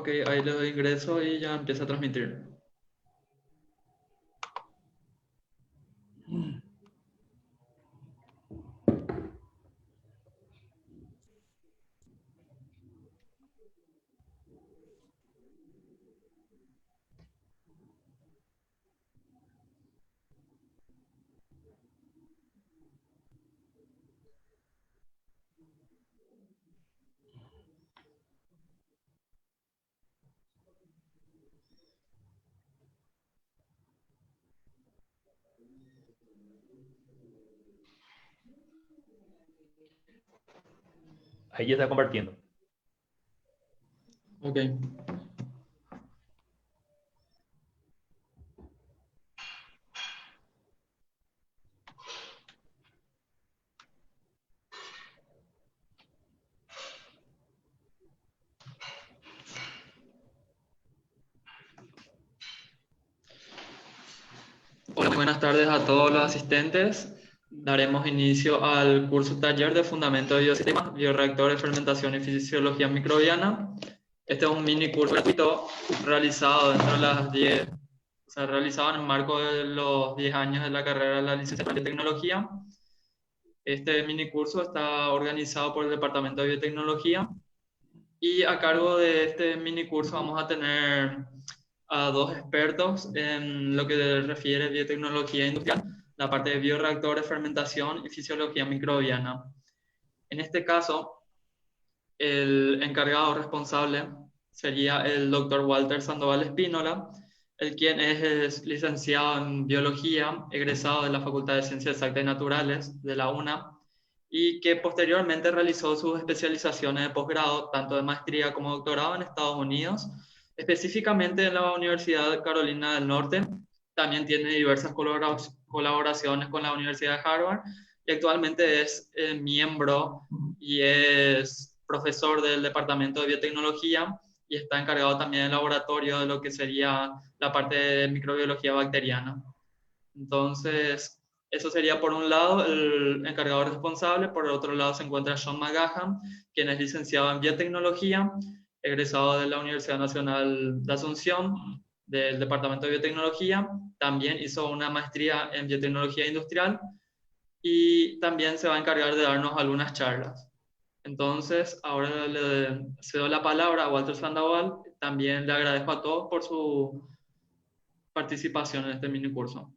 Ok, ahí le doy ingreso y ya empieza a transmitir. Ahí ya está compartiendo. Ok. Hola, buenas tardes a todos los asistentes. Daremos inicio al curso taller de Fundamento de Biosistemas, Bioreactores, Fermentación y Fisiología Microbiana. Este es un mini curso gratuito realizado dentro de las 10, o sea, realizado en el marco de los 10 años de la carrera de la licenciatura en Biotecnología. Este mini curso está organizado por el Departamento de Biotecnología y a cargo de este mini curso vamos a tener a dos expertos en lo que refiere a biotecnología industrial, la parte de bioreactores, fermentación y fisiología microbiana. En este caso, el encargado responsable sería el doctor Walter Sandoval Espínola, el quien es licenciado en biología, egresado de la Facultad de Ciencias Exactas y Naturales de la UNA, y que posteriormente realizó sus especializaciones de posgrado, tanto de maestría como doctorado en Estados Unidos, específicamente en la Universidad de Carolina del Norte. También tiene diversas colaboraciones con la Universidad de Harvard y actualmente es miembro y es profesor del Departamento de Biotecnología y está encargado también del laboratorio de lo que sería la parte de microbiología bacteriana. Entonces, eso sería por un lado el encargado responsable, por el otro lado se encuentra Sean McGahan, quien es licenciado en biotecnología, egresado de la Universidad Nacional de Asunción, del Departamento de Biotecnología, también hizo una maestría en biotecnología industrial y también se va a encargar de darnos algunas charlas. Entonces, ahora le cedo la palabra a Walter Sandoval. También le agradezco a todos por su participación en este mini curso.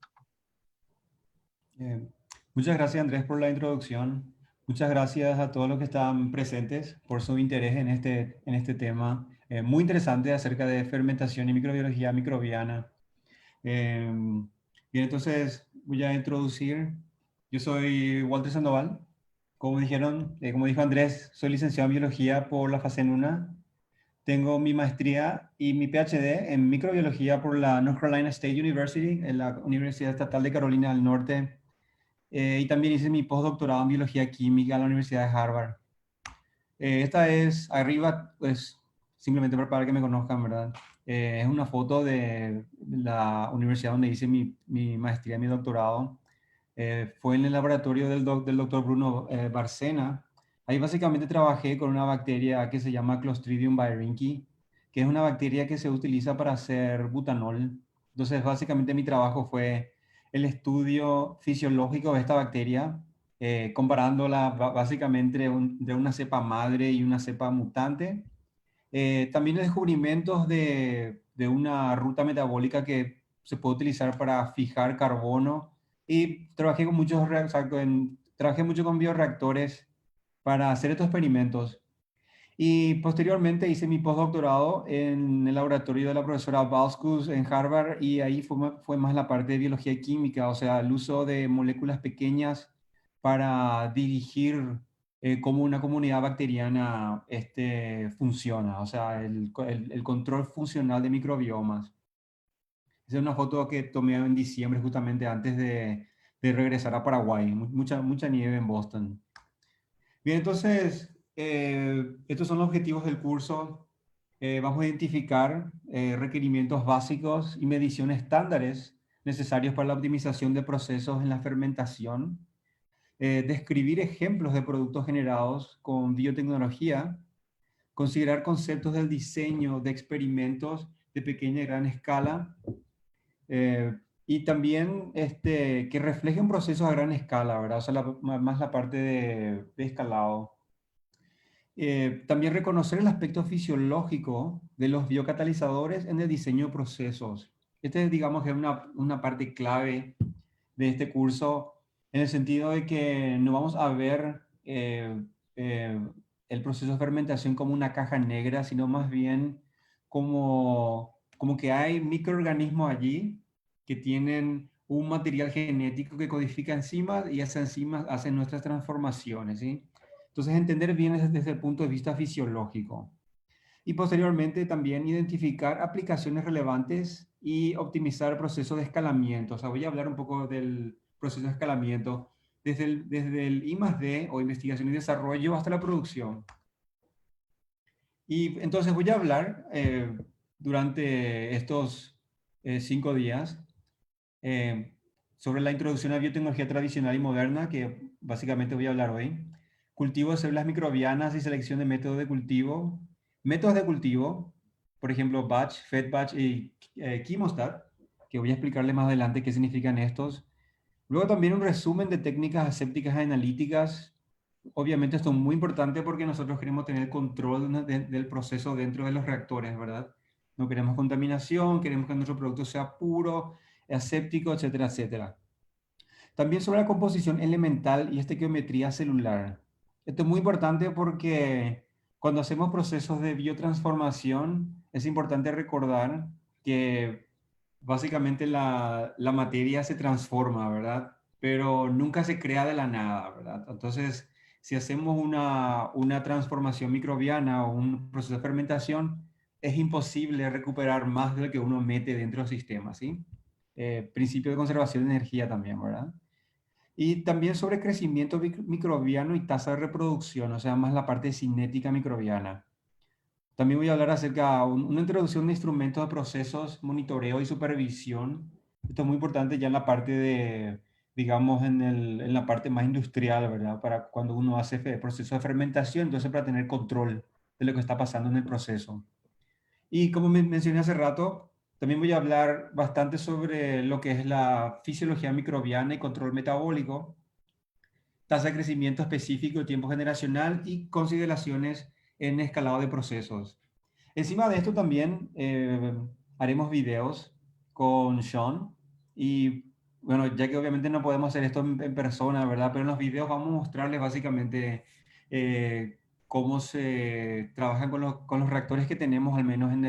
Eh, Muchas gracias, Andrés, por la introducción. Muchas gracias a todos los que están presentes por su interés en este tema muy interesante acerca de fermentación y microbiología microbiana. Eh, Bien, entonces voy a introducir. Yo soy Walter Sandoval. Como dijeron, como dijo Andrés, soy licenciado en biología por la FACEN UNA. Tengo mi maestría y mi PhD en microbiología por la North Carolina State University, en la Universidad Estatal de Carolina del Norte. Y también hice mi postdoctorado en biología química en la Universidad de Harvard. Esta es arriba, pues simplemente para que me conozcan, ¿verdad? Es una foto de la universidad donde hice mi maestría, mi doctorado. Fue en el laboratorio del doctor Bruno Barcena. Ahí básicamente trabajé con una bacteria que se llama Clostridium berinki, que es una bacteria que se utiliza para hacer butanol. Entonces, básicamente mi trabajo fue el estudio fisiológico de esta bacteria, comparándola básicamente de una cepa madre y una cepa mutante. También descubrimientos de una ruta metabólica que se puede utilizar para fijar carbono y trabajé con trabajé mucho con bioreactores para hacer estos experimentos. Y posteriormente hice mi postdoctorado en el laboratorio de la profesora Balskus en Harvard y ahí fue más la parte de biología química, o sea, el uso de moléculas pequeñas para dirigir cómo una comunidad bacteriana funciona, o sea, el control funcional de microbiomas. Esa es una foto que tomé en diciembre justamente antes de regresar a Paraguay, mucha nieve en Boston. Bien, entonces, estos son los objetivos del curso. Vamos a identificar requerimientos básicos y mediciones estándares necesarios para la optimización de procesos en la fermentación, describir ejemplos de productos generados con biotecnología, considerar conceptos del diseño de experimentos de pequeña y gran escala, y también que reflejen procesos a gran escala, ¿verdad? O sea, más la parte de escalado. También reconocer el aspecto fisiológico de los biocatalizadores en el diseño de procesos. Digamos, que es una parte clave de este curso, en el sentido de que no vamos a ver eh, el proceso de fermentación como una caja negra, sino más bien como que hay microorganismos allí que tienen un material genético que codifica enzimas y esas enzimas hacen nuestras transformaciones, ¿sí? Entonces, entender bien desde el punto de vista fisiológico. Y posteriormente también identificar aplicaciones relevantes y optimizar el proceso de escalamiento. O sea, voy a hablar un poco del proceso de escalamiento desde el I+D o investigación y desarrollo hasta la producción. Y entonces voy a hablar durante estos 5 días eh, sobre la introducción a biotecnología tradicional y moderna, que básicamente voy a hablar hoy, cultivo de células microbianas y selección de métodos de cultivo, por ejemplo, batch, fed batch y chemostat, que voy a explicarle más adelante qué significan estos. Luego también un resumen de técnicas asépticas y analíticas. Obviamente esto es muy importante porque nosotros queremos tener control del proceso dentro de los reactores, ¿verdad? No queremos contaminación, queremos que nuestro producto sea puro, aséptico, etcétera, etcétera. También sobre la composición elemental y estequiometría celular. Esto es muy importante porque cuando hacemos procesos de biotransformación es importante recordar que básicamente la materia se transforma, ¿verdad? Pero nunca se crea de la nada, ¿verdad? Entonces, si hacemos una transformación microbiana o un proceso de fermentación, es imposible recuperar más de lo que uno mete dentro del sistema, ¿sí? Principio de conservación de energía también, ¿verdad? Y también sobre crecimiento microbiano y tasa de reproducción, o sea, más la parte cinética microbiana. También voy a hablar acerca de una introducción de instrumentos de procesos, monitoreo y supervisión. Esto es muy importante ya en la parte digamos, en la parte más industrial, ¿verdad? Para cuando uno hace proceso de fermentación, entonces para tener control de lo que está pasando en el proceso. Y como mencioné hace rato, también voy a hablar bastante sobre lo que es la fisiología microbiana y control metabólico, tasa de crecimiento específico, tiempo generacional y consideraciones en escalado de procesos. Encima de esto también haremos videos con Sean y bueno, ya que obviamente no podemos hacer esto en persona, ¿verdad? Pero en los videos vamos a mostrarles básicamente cómo se trabajan con los reactores que tenemos, al menos en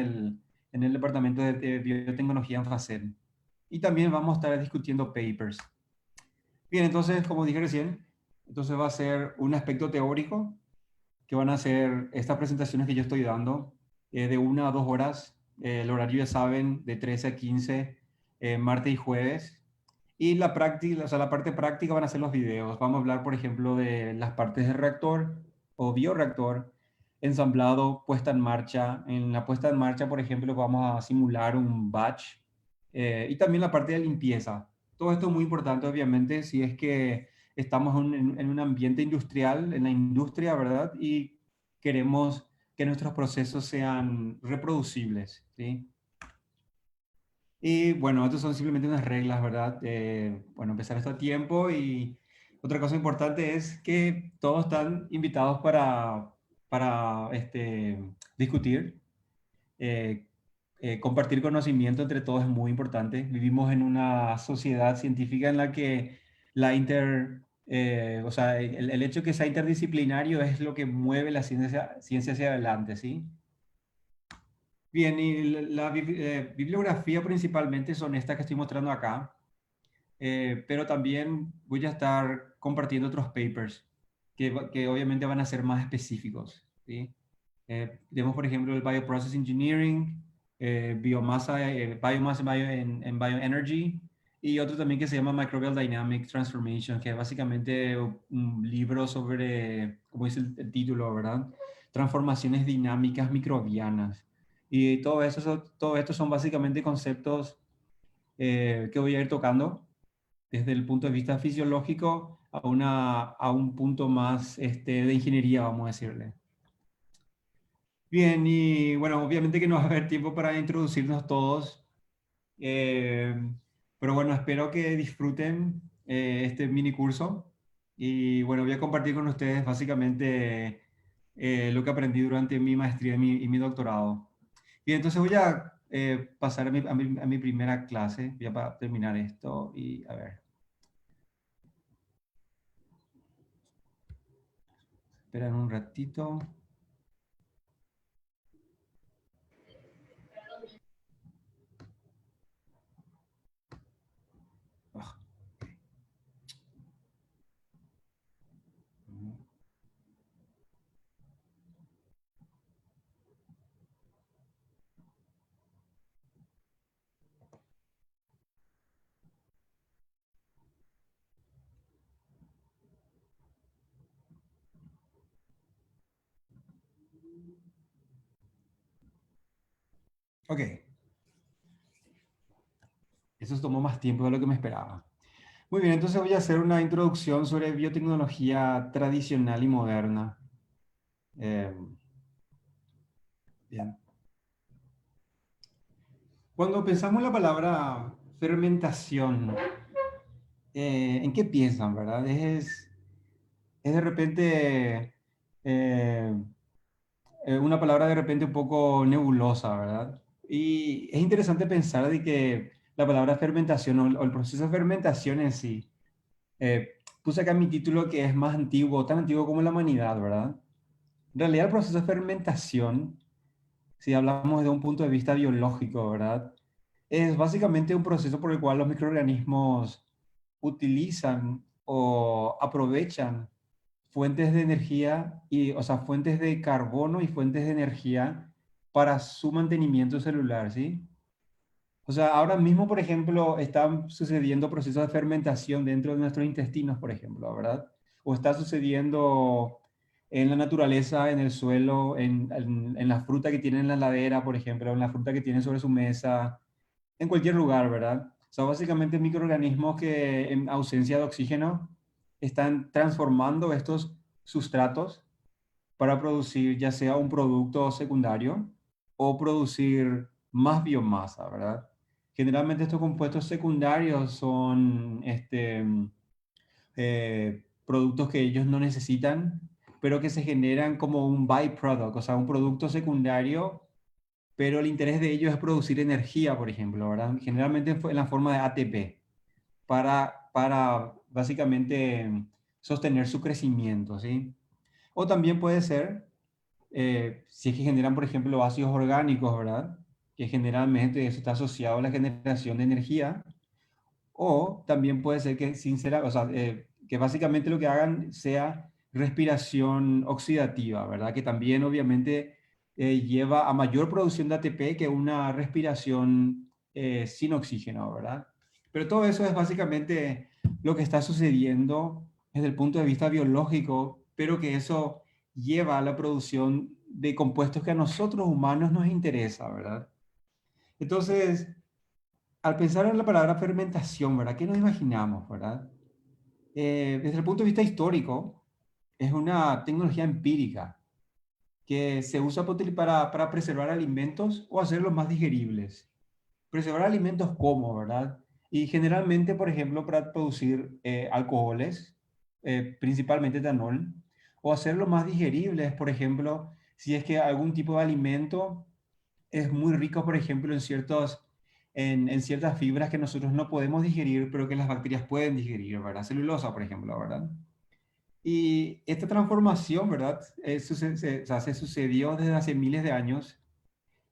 el departamento de biotecnología en FACET. Y también vamos a estar discutiendo papers. Bien, entonces, como dije recién, entonces va a ser un aspecto teórico que van a ser estas presentaciones que yo estoy dando de 1 a 2 horas. El horario ya saben, de 13 a 15, martes y jueves. Y la práctica, o sea, la parte práctica van a ser los videos. Vamos a hablar, por ejemplo, de las partes del reactor o bioreactor, ensamblado, puesta en marcha. En la puesta en marcha, por ejemplo, vamos a simular un batch y también la parte de limpieza. Todo esto es muy importante, obviamente, si es que estamos en un ambiente industrial, en la industria, ¿verdad? Y queremos que nuestros procesos sean reproducibles, ¿sí? Y bueno, estas son simplemente unas reglas, ¿verdad? Bueno, empezar esto a tiempo y otra cosa importante es que todos están invitados para discutir. Eh, Compartir conocimiento entre todos es muy importante. Vivimos en una sociedad científica en la que o sea, el hecho que sea interdisciplinario es lo que mueve la ciencia hacia adelante, ¿sí? Bien, y la bibliografía principalmente son estas que estoy mostrando acá, pero también voy a estar compartiendo otros papers que obviamente van a ser más específicos, ¿sí? Tenemos, por ejemplo, el Bioprocess Engineering, Biomasa en Bioenergy, y otro también que se llama Microbial Dynamic Transformation, que es básicamente un libro sobre, como dice el título, ¿verdad? Transformaciones dinámicas microbianas. Y todo esto son básicamente conceptos que voy a ir tocando desde el punto de vista fisiológico a un punto más de ingeniería, vamos a decirle. Bien, y bueno, obviamente que no va a haber tiempo para introducirnos todos, eh, pero bueno, espero que disfruten este mini curso. Y bueno, voy a compartir con ustedes básicamente lo que aprendí durante mi maestría y mi doctorado. Bien, entonces voy a pasar a mi primera clase, ya para terminar esto y a ver, esperen un ratito. Ah, ok, eso tomó más tiempo de lo que me esperaba. Muy bien, entonces voy a hacer una introducción sobre biotecnología tradicional y moderna. Eh, bien. Cuando pensamos en la palabra fermentación, ¿en qué piensan, verdad? Es de repente eh, una palabra de repente un poco nebulosa, ¿verdad? Y es interesante pensar de que la palabra fermentación o el proceso de fermentación en sí, puse acá mi título que es más antiguo, tan antiguo como la humanidad, ¿verdad? En realidad el proceso de fermentación, si hablamos de un punto de vista biológico, ¿verdad? Es básicamente un proceso por el cual los microorganismos utilizan o aprovechan fuentes de energía y, o sea, fuentes de carbono y fuentes de energía para su mantenimiento celular, ¿sí? O sea, ahora mismo, por ejemplo, están sucediendo procesos de fermentación dentro de nuestros intestinos, por ejemplo, ¿verdad? O está sucediendo en la naturaleza, en el suelo, en la fruta que tienen en la ladera, por ejemplo, en la fruta que tienen sobre su mesa, en cualquier lugar, ¿verdad? Son básicamente microorganismos que en ausencia de oxígeno están transformando estos sustratos para producir ya sea un producto secundario o producir más biomasa, ¿verdad? Generalmente estos compuestos secundarios son productos que ellos no necesitan, pero que se generan como un byproduct, o sea, un producto secundario, pero el interés de ellos es producir energía, por ejemplo, ¿verdad? Generalmente en la forma de ATP, para básicamente sostener su crecimiento, ¿sí? O también puede ser si es que generan, por ejemplo, ácidos orgánicos, ¿verdad? Que generalmente eso está asociado a la generación de energía. O también puede ser que, o sea, que básicamente lo que hagan sea respiración oxidativa, ¿verdad? Que también obviamente lleva a mayor producción de ATP que una respiración sin oxígeno, ¿verdad? Pero todo eso es básicamente lo que está sucediendo desde el punto de vista biológico, pero que eso lleva a la producción de compuestos que a nosotros humanos nos interesa, ¿verdad? Entonces, al pensar en la palabra fermentación, ¿verdad? ¿Qué nos imaginamos, verdad? Desde el punto de vista histórico, es una tecnología empírica que se usa para preservar alimentos o hacerlos más digeribles. Preservar alimentos como, ¿verdad? Y generalmente, por ejemplo, para producir alcoholes, principalmente etanol, o hacerlos más digeribles, por ejemplo, si es que algún tipo de alimento es muy rico, por ejemplo, en ciertas fibras que nosotros no podemos digerir, pero que las bacterias pueden digerir, ¿verdad? Celulosa, por ejemplo, ¿verdad? Y esta transformación, ¿verdad? O sea, se sucedió desde hace miles de años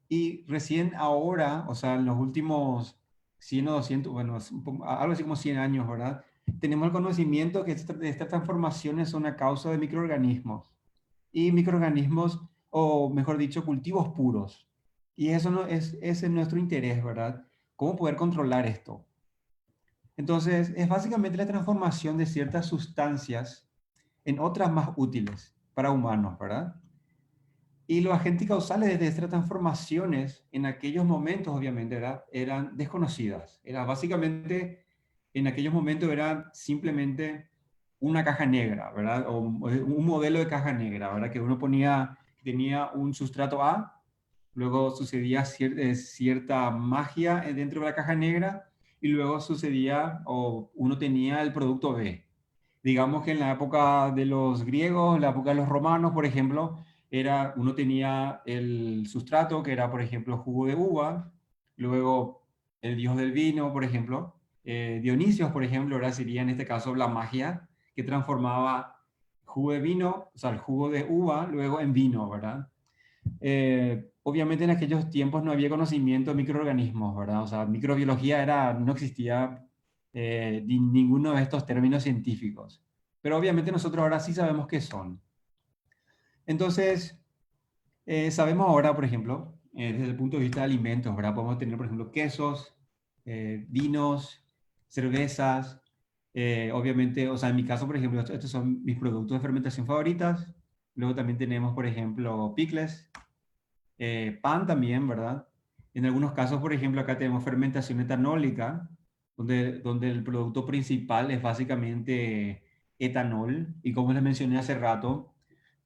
y recién ahora, o sea, en los últimos 100 o 200, bueno, algo así como 100 años, ¿verdad? Tenemos el conocimiento que estas transformaciones son a causa de microorganismos y microorganismos, o mejor dicho, cultivos puros. Y eso no es, ese es nuestro interés, ¿verdad? ¿Cómo poder controlar esto? Entonces, es básicamente la transformación de ciertas sustancias en otras más útiles para humanos, ¿verdad? Y los agentes causales de estas transformaciones en aquellos momentos, obviamente, ¿verdad? Eran desconocidas. Era básicamente, en aquellos momentos era simplemente una caja negra, ¿verdad? O un modelo de caja negra, ¿verdad? Que uno ponía, tenía un sustrato A, luego sucedía cierta magia dentro de la caja negra, y luego sucedía, o uno tenía el producto B. Digamos que en la época de los griegos, en la época de los romanos, por ejemplo, uno tenía el sustrato, que era, por ejemplo, jugo de uva, luego el dios del vino, por ejemplo, Dionisios, por ejemplo, ahora sería en este caso la magia, que transformaba jugo de vino, o sea, el jugo de uva, luego en vino, ¿verdad? Obviamente en aquellos tiempos no había conocimiento de microorganismos, ¿verdad? O sea, microbiología no existía ninguno de estos términos científicos. Pero obviamente nosotros ahora sí sabemos qué son. Entonces, sabemos ahora, por ejemplo, desde el punto de vista de alimentos, ¿verdad? Podemos tener, por ejemplo, quesos, vinos, cervezas, obviamente, o sea, en mi caso, por ejemplo, estos son mis productos de fermentación favoritas. Luego también tenemos, por ejemplo, pickles, pan también, ¿verdad? En algunos casos, por ejemplo, acá tenemos fermentación etanólica, donde el producto principal es básicamente etanol. Y como les mencioné hace rato,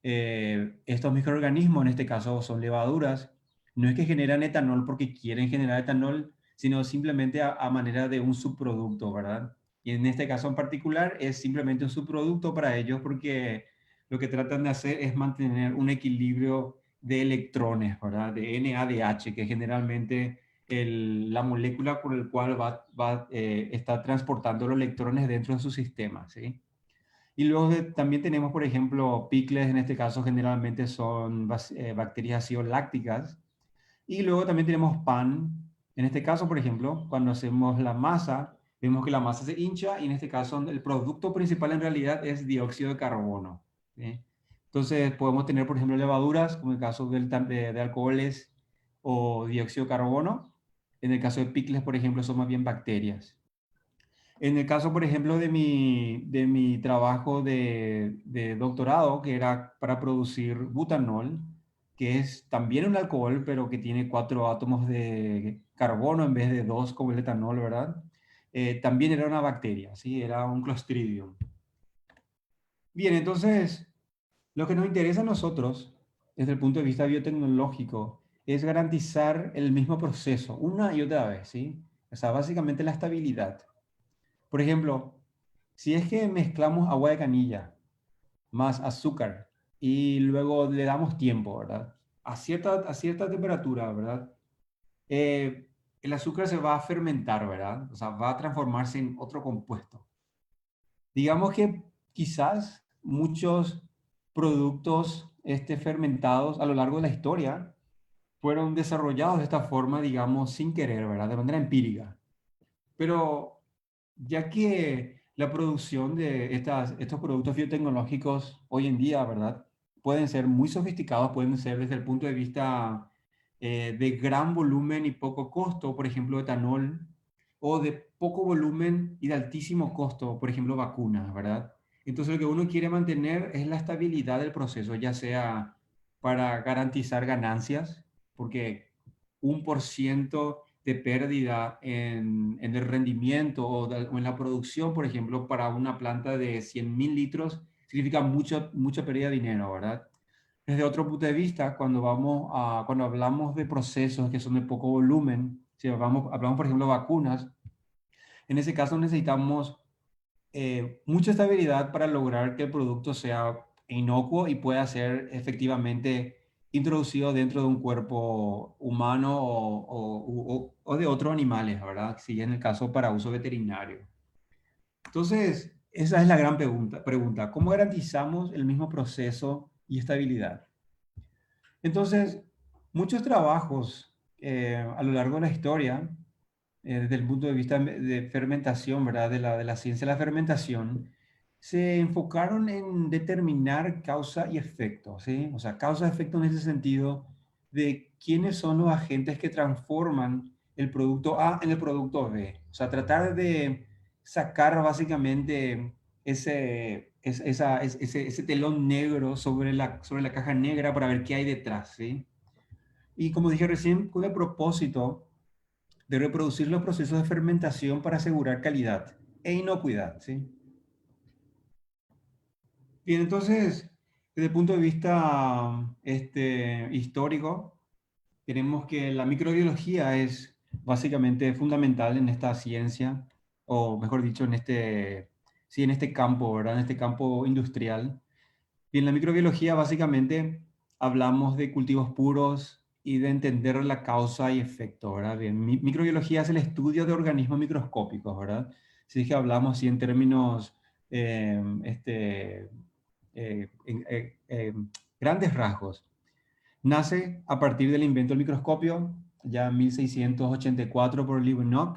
estos microorganismos, en este caso son levaduras, no es que generan etanol porque quieren generar etanol, sino simplemente a manera de un subproducto, ¿verdad? Y en este caso en particular es simplemente un subproducto para ellos porque lo que tratan de hacer es mantener un equilibrio de electrones, ¿verdad? De NADH, que es generalmente la molécula por la cual está transportando los electrones dentro de su sistema, ¿sí? Y luego también tenemos, por ejemplo, picles, en este caso generalmente son bacterias ácido lácticas. Y luego también tenemos pan. En este caso, por ejemplo, cuando hacemos la masa, vemos que la masa se hincha y en este caso el producto principal en realidad es dióxido de carbono, ¿sí? Entonces podemos tener, por ejemplo, levaduras, como en el caso de alcoholes o dióxido de carbono. En el caso de picles, por ejemplo, son más bien bacterias. En el caso, por ejemplo, de mi trabajo de doctorado, que era para producir butanol, que es también un alcohol, pero que tiene 4 átomos de carbono en vez de 2 como el etanol, ¿verdad? También era una bacteria, ¿sí? Era un Clostridium. Bien, entonces, lo que nos interesa a nosotros, desde el punto de vista biotecnológico, es garantizar el mismo proceso una y otra vez, ¿sí? O sea, básicamente la estabilidad. Por ejemplo, si es que mezclamos agua de canilla más azúcar y luego le damos tiempo, ¿verdad? A cierta temperatura, ¿verdad? Eh, el azúcar se va a fermentar, ¿verdad? O sea, va a transformarse en otro compuesto. Digamos que quizás muchos productos fermentados a lo largo de la historia fueron desarrollados de esta forma, digamos, sin querer, ¿verdad? De manera empírica. Pero ya que la producción de estos productos biotecnológicos hoy en día, ¿verdad? Pueden ser muy sofisticados, pueden ser desde el punto de vista de gran volumen y poco costo, por ejemplo, etanol, o de poco volumen y de altísimo costo, por ejemplo, vacunas, ¿verdad? Entonces lo que uno quiere mantener es la estabilidad del proceso, ya sea para garantizar ganancias, porque 1% de pérdida en el rendimiento o en la producción, por ejemplo, para una planta de 100.000 litros, significa mucha pérdida de dinero, ¿verdad? Desde otro punto de vista, cuando hablamos de procesos que son de poco volumen, si hablamos por ejemplo, de vacunas, en ese caso necesitamos mucha estabilidad para lograr que el producto sea inocuo y pueda ser efectivamente introducido dentro de un cuerpo humano o de otros animales, ¿verdad? Si en el caso para uso veterinario. Entonces, esa es la gran pregunta. ¿Cómo garantizamos el mismo proceso y estabilidad? Entonces, muchos trabajos a lo largo de la historia, desde el punto de vista de fermentación, ¿verdad? De la ciencia de la fermentación, se enfocaron en determinar causa y efecto, ¿sí? O sea, causa y efecto en ese sentido de quiénes son los agentes que transforman el producto A en el producto B. O sea, tratar de sacar básicamente ese telón negro sobre la caja negra para ver qué hay detrás, ¿sí? Y como dije recién, con el propósito de reproducir los procesos de fermentación para asegurar calidad e inocuidad, ¿sí? Bien, entonces, Desde el punto de vista histórico, tenemos que la microbiología es básicamente fundamental en esta ciencia, o mejor dicho, sí, en este campo, ¿verdad? En este campo industrial. Y en la microbiología básicamente hablamos de cultivos puros y de entender la causa y efecto, ¿verdad? Bien, microbiología es el estudio de organismos microscópicos, ¿verdad? Si es que hablamos así en términos eh, este, grandes rasgos. Nace a partir del invento del microscopio, ya en 1684 por Leeuwenhoek.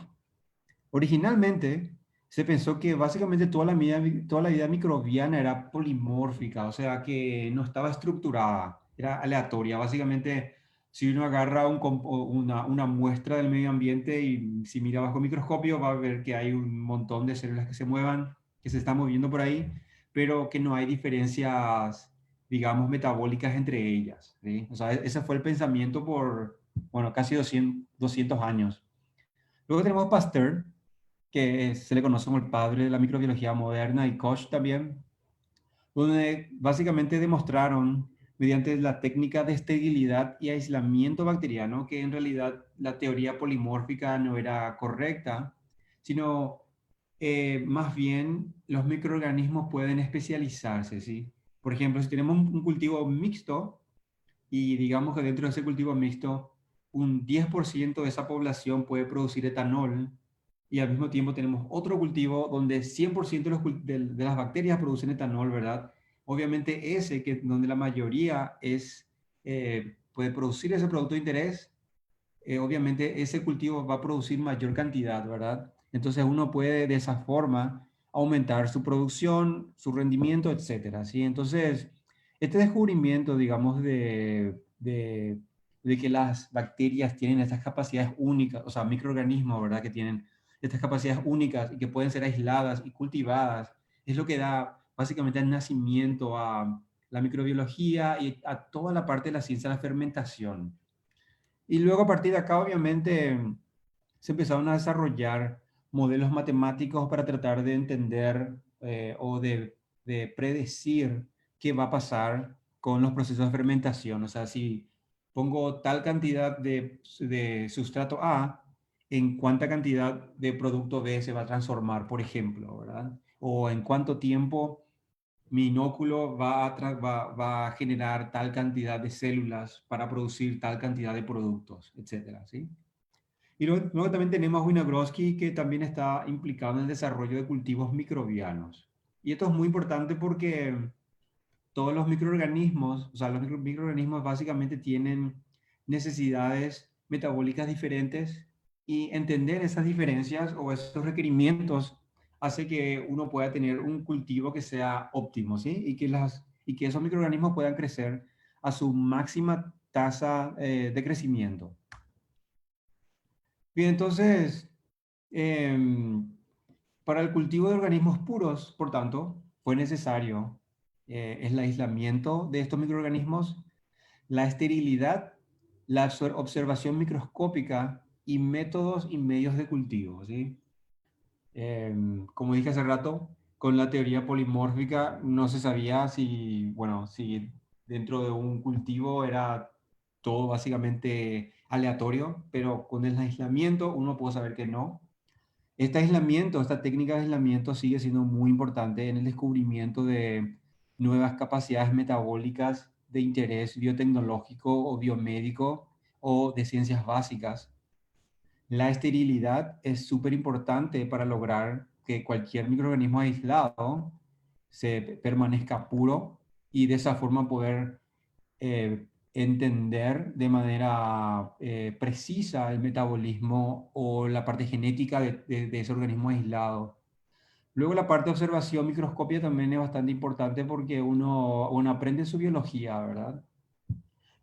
Originalmente se pensó que básicamente toda la vida microbiana era polimórfica, o sea que no estaba estructurada, era aleatoria. Básicamente, si uno agarra una muestra del medio ambiente y si mira bajo microscopio va a ver que hay un montón de células que se muevan, que se están moviendo por ahí, pero que no hay diferencias, digamos, metabólicas entre ellas, ¿sí? O sea, ese fue el pensamiento por, bueno, casi 200 años. Luego tenemos Pasteur, que se le conoce como el padre de la microbiología moderna, y Koch también, donde básicamente demostraron mediante la técnica de esterilidad y aislamiento bacteriano que en realidad la teoría polimórfica no era correcta, sino más bien los microorganismos pueden especializarse, ¿sí? Por ejemplo, si tenemos un cultivo mixto y digamos que dentro de ese cultivo mixto un 10% de esa población puede producir etanol, y al mismo tiempo tenemos otro cultivo donde 100% de las bacterias producen etanol, ¿verdad? Obviamente ese, que donde la mayoría puede producir ese producto de interés, obviamente ese cultivo va a producir mayor cantidad, ¿verdad? Entonces uno puede de esa forma aumentar su producción, su rendimiento, etcétera, ¿sí? Entonces, este descubrimiento, digamos, de que las bacterias tienen estas capacidades únicas, o sea, microorganismos, ¿verdad? Que tienen estas capacidades únicas y que pueden ser aisladas y cultivadas, es lo que da básicamente el nacimiento a la microbiología y a toda la parte de la ciencia de la fermentación. Y luego a partir de acá, obviamente, se empezaron a desarrollar modelos matemáticos para tratar de entender de predecir qué va a pasar con los procesos de fermentación. O sea, si pongo tal cantidad de sustrato A, en cuánta cantidad de producto B se va a transformar, por ejemplo, ¿verdad? O en cuánto tiempo mi inóculo va a generar tal cantidad de células para producir tal cantidad de productos, etcétera, ¿sí? Y luego también tenemos a Winogrodsky, que también está implicado en el desarrollo de cultivos microbianos. Y esto es muy importante porque todos los microorganismos, o sea, los microorganismos básicamente tienen necesidades metabólicas diferentes, y entender esas diferencias o esos requerimientos hace que uno pueda tener un cultivo que sea óptimo, ¿sí? Y que esos microorganismos puedan crecer a su máxima tasa de crecimiento. Bien, entonces, em, para el cultivo de organismos puros, por tanto, fue necesario el aislamiento de estos microorganismos, la esterilidad, la observación microscópica y métodos y medios de cultivo, ¿sí? Como dije hace rato, con la teoría polimórfica no se sabía si, bueno, si dentro de un cultivo era todo básicamente aleatorio, pero con el aislamiento uno puede saber que no. Este aislamiento, esta técnica de aislamiento sigue siendo muy importante en el descubrimiento de nuevas capacidades metabólicas de interés biotecnológico o biomédico o de ciencias básicas. La esterilidad es súper importante para lograr que cualquier microorganismo aislado se permanezca puro y de esa forma poder entender de manera precisa el metabolismo o la parte genética de ese organismo aislado. Luego la parte de observación microscopia también es bastante importante porque uno aprende su biología, ¿verdad?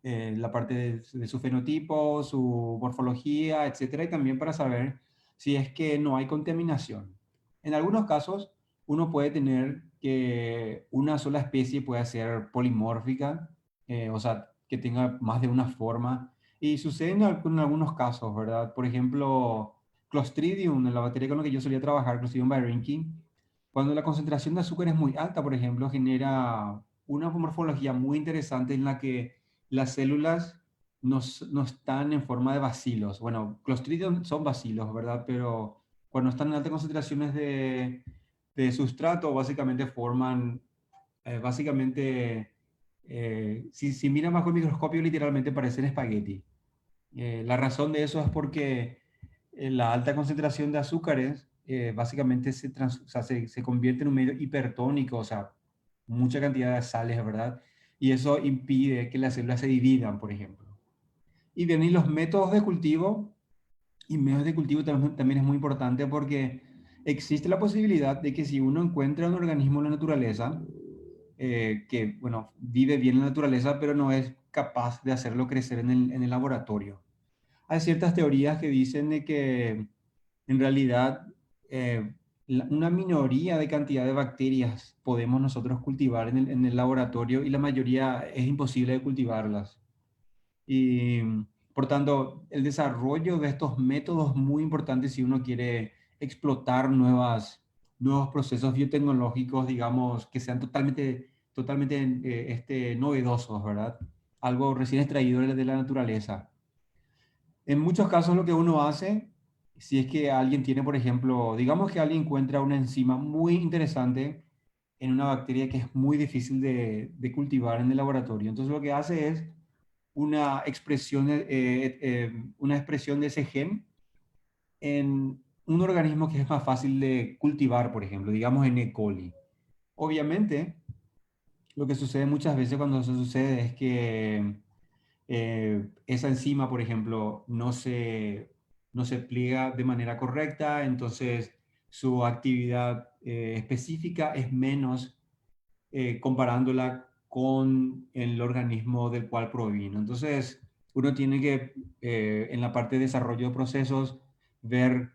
La parte de su fenotipo, su morfología, etcétera, y también para saber si es que no hay contaminación. En algunos casos, uno puede tener que una sola especie pueda ser polimórfica, o sea, que tenga más de una forma, y sucede en algunos casos, ¿verdad? Por ejemplo, Clostridium, en la bacteria con la que yo solía trabajar, Clostridium baehreinckii, cuando la concentración de azúcar es muy alta, por ejemplo, genera una morfología muy interesante en la que las células no están en forma de bacilos. Bueno, Clostridium son bacilos, ¿verdad? Pero cuando están en altas concentraciones de sustrato, básicamente forman, si miran bajo el microscopio, literalmente parecen espagueti. La razón de eso es porque la alta concentración de azúcares básicamente o sea, se convierte en un medio hipertónico, o sea, mucha cantidad de sales, ¿verdad? Y eso impide que las células se dividan, por ejemplo. Y bien, y los métodos de cultivo y medios de cultivo también es muy importante porque existe la posibilidad de que si uno encuentra un organismo en la naturaleza, que, bueno, vive bien en la naturaleza, pero no es capaz de hacerlo crecer en el laboratorio. Hay ciertas teorías que dicen de que en realidad eh, una minoría de cantidad de bacterias podemos nosotros cultivar en el laboratorio y la mayoría es imposible de cultivarlas. Y por tanto, el desarrollo de estos métodos es muy importante si uno quiere explotar nuevos procesos biotecnológicos, digamos, que sean totalmente novedosos, ¿verdad? Algo recién extraído de la naturaleza. En muchos casos lo que uno hace, si es que alguien tiene, por ejemplo, digamos que alguien encuentra una enzima muy interesante en una bacteria que es muy difícil de cultivar en el laboratorio. Entonces lo que hace es una expresión de ese gen en un organismo que es más fácil de cultivar, por ejemplo, digamos en E. coli. Obviamente, lo que sucede muchas veces cuando eso sucede es que esa enzima, por ejemplo, no se pliega de manera correcta, entonces su actividad específica es menos comparándola con el organismo del cual provino. Entonces, uno tiene que, en la parte de desarrollo de procesos, ver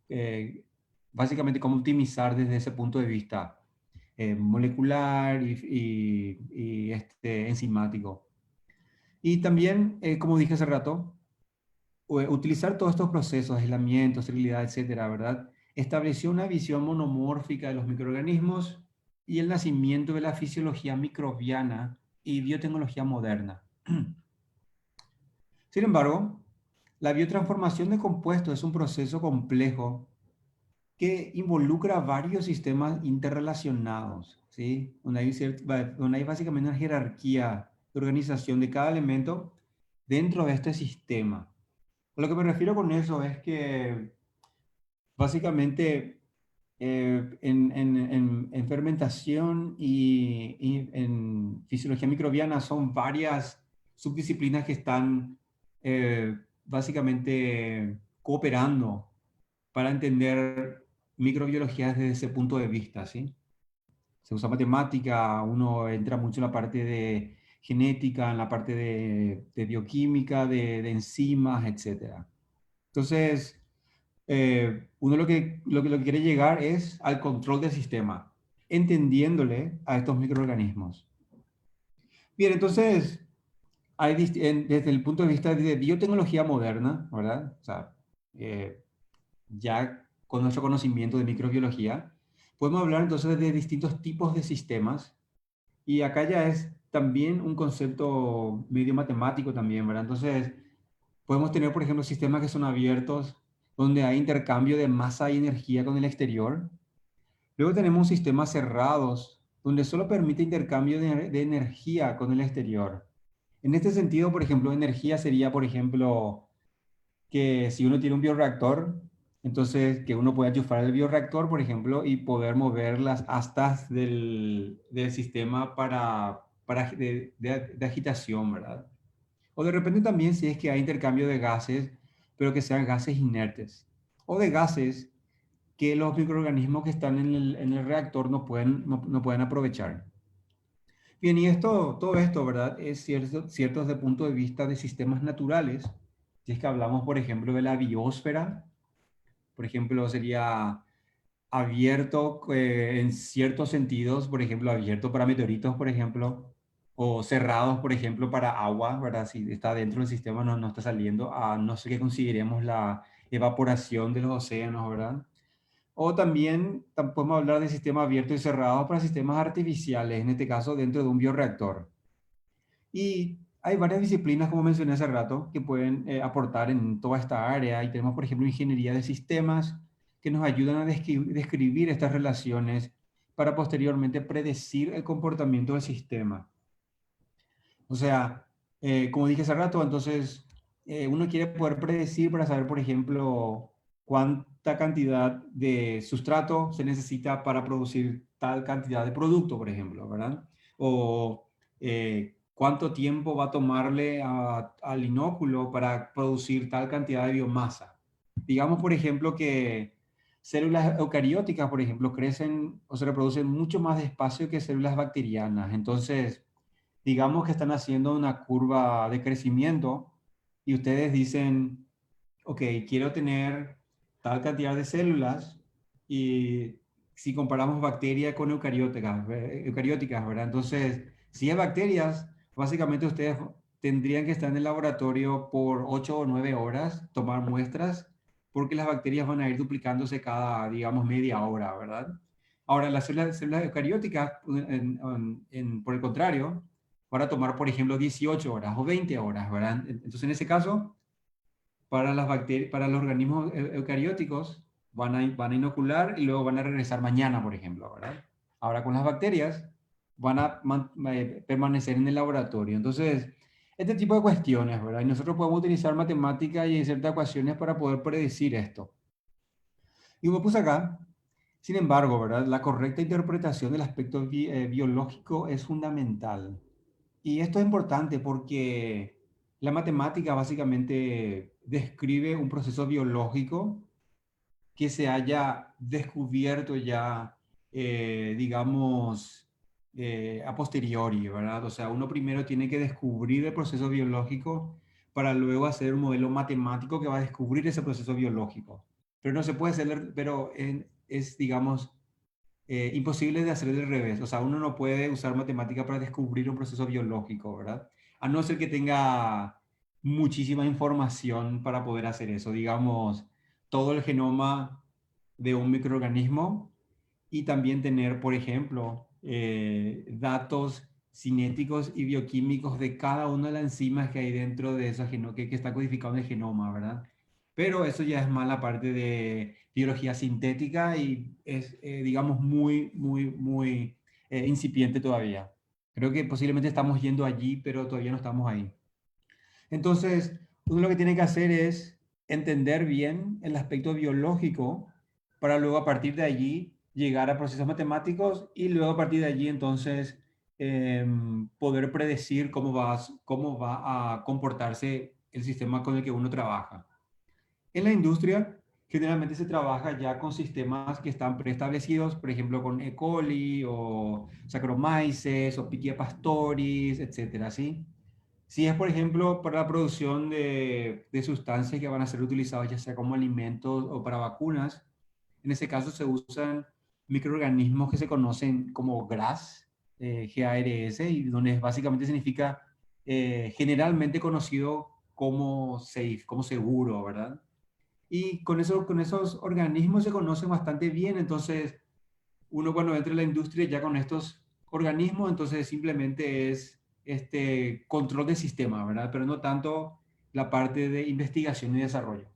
eh, básicamente cómo optimizar desde ese punto de vista molecular y enzimático. Y también, como dije hace rato, utilizar todos estos procesos, aislamiento, esterilidad, etcétera, ¿verdad? Estableció una visión monomórfica de los microorganismos y el nacimiento de la fisiología microbiana y biotecnología moderna. Sin embargo, la biotransformación de compuestos es un proceso complejo que involucra varios sistemas interrelacionados, ¿sí? Donde hay básicamente una jerarquía de organización de cada elemento dentro de este sistema. A lo que me refiero con eso es que básicamente en fermentación y en fisiología microbiana son varias subdisciplinas que están básicamente cooperando para entender microbiología desde ese punto de vista, ¿sí? Se usa matemática, uno entra mucho en la parte de genética, en la parte de bioquímica, de enzimas, etcétera. Entonces, uno lo que quiere llegar es al control del sistema, entendiéndole a estos microorganismos. Bien, entonces, desde el punto de vista de biotecnología moderna, ¿verdad? O sea, eh, ya con nuestro conocimiento de microbiología, podemos hablar entonces de distintos tipos de sistemas y acá ya es también un concepto medio matemático también, ¿verdad? Entonces, podemos tener, por ejemplo, sistemas que son abiertos, donde hay intercambio de masa y energía con el exterior. Luego tenemos sistemas cerrados, donde solo permite intercambio de energía con el exterior. En este sentido, por ejemplo, energía sería, por ejemplo, que si uno tiene un bioreactor, entonces que uno pueda enchufar el bioreactor, por ejemplo, y poder mover las astas del sistema de agitación, ¿verdad? O de repente también si es que hay intercambio de gases, pero que sean gases inertes. O de gases que los microorganismos que están en el reactor no pueden aprovechar. Bien, y todo esto, ¿verdad? Es cierto desde el punto de vista de sistemas naturales. Si es que hablamos, por ejemplo, de la biosfera, por ejemplo, sería abierto en ciertos sentidos, por ejemplo, abierto para meteoritos, por ejemplo, o cerrados, por ejemplo, para agua, ¿verdad? Si está dentro del sistema, no está saliendo, a no ser que consideremos la evaporación de los océanos, ¿verdad? O también podemos hablar de sistemas abiertos y cerrados para sistemas artificiales, en este caso dentro de un bioreactor. Y hay varias disciplinas, como mencioné hace rato, que pueden aportar en toda esta área. Y tenemos, por ejemplo, ingeniería de sistemas, que nos ayudan a describir estas relaciones para posteriormente predecir el comportamiento del sistema. O sea, como dije hace rato, entonces uno quiere poder predecir para saber, por ejemplo, cuánta cantidad de sustrato se necesita para producir tal cantidad de producto, por ejemplo, ¿verdad? O cuánto tiempo va a tomarle al inóculo para producir tal cantidad de biomasa. Digamos, por ejemplo, que células eucarióticas, por ejemplo, crecen o se reproducen mucho más despacio que células bacterianas. Entonces, digamos que están haciendo una curva de crecimiento y ustedes dicen, ok, quiero tener tal cantidad de células y si comparamos bacterias con eucarióticas, ¿verdad? Entonces, si es bacterias, básicamente ustedes tendrían que estar en el laboratorio por 8 o 9 horas, tomar muestras, porque las bacterias van a ir duplicándose cada, digamos, media hora, ¿verdad? Ahora, las células eucarióticas, por el contrario, para tomar, por ejemplo, 18 horas o 20 horas, ¿verdad? Entonces, en ese caso, para las bacterias, para los organismos eucarióticos, van a inocular y luego van a regresar mañana, por ejemplo, ¿verdad? Ahora, con las bacterias, van a permanecer en el laboratorio. Entonces, este tipo de cuestiones, ¿verdad? Y nosotros podemos utilizar matemática y ciertas ecuaciones para poder predecir esto. Y como puse acá, sin embargo, ¿verdad? La correcta interpretación del aspecto biológico es fundamental. Y esto es importante porque la matemática básicamente describe un proceso biológico que se haya descubierto ya, digamos, a posteriori, ¿verdad? O sea, uno primero tiene que descubrir el proceso biológico para luego hacer un modelo matemático que va a descubrir ese proceso biológico. Pero no se puede hacer, pero es, digamos, imposible de hacer del revés. O sea, uno no puede usar matemática para descubrir un proceso biológico, ¿verdad? A no ser que tenga muchísima información para poder hacer eso. Digamos, todo el genoma de un microorganismo y también tener, por ejemplo, datos cinéticos y bioquímicos de cada una de las enzimas que hay dentro de esa que está codificado en el genoma, ¿verdad? Pero eso ya es más la parte de biología sintética y es, digamos, muy incipiente todavía. Creo que posiblemente estamos yendo allí, pero todavía no estamos ahí. Entonces, uno lo que tiene que hacer es entender bien el aspecto biológico para luego a partir de allí llegar a procesos matemáticos y luego a partir de allí entonces poder predecir cómo va a comportarse el sistema con el que uno trabaja. En la industria, generalmente se trabaja ya con sistemas que están preestablecidos, por ejemplo, con E. coli o Saccharomyces o Pichia pastoris, etcétera, ¿sí? Si es, por ejemplo, para la producción de sustancias que van a ser utilizadas ya sea como alimentos o para vacunas, en ese caso se usan microorganismos que se conocen como GRAS, GARS, y donde básicamente significa generalmente conocido como safe, como seguro, ¿verdad? Y con esos organismos se conocen bastante bien, entonces uno cuando entra en la industria ya con estos organismos, entonces simplemente es este control del sistema, ¿verdad? Pero no tanto la parte de investigación y desarrollo.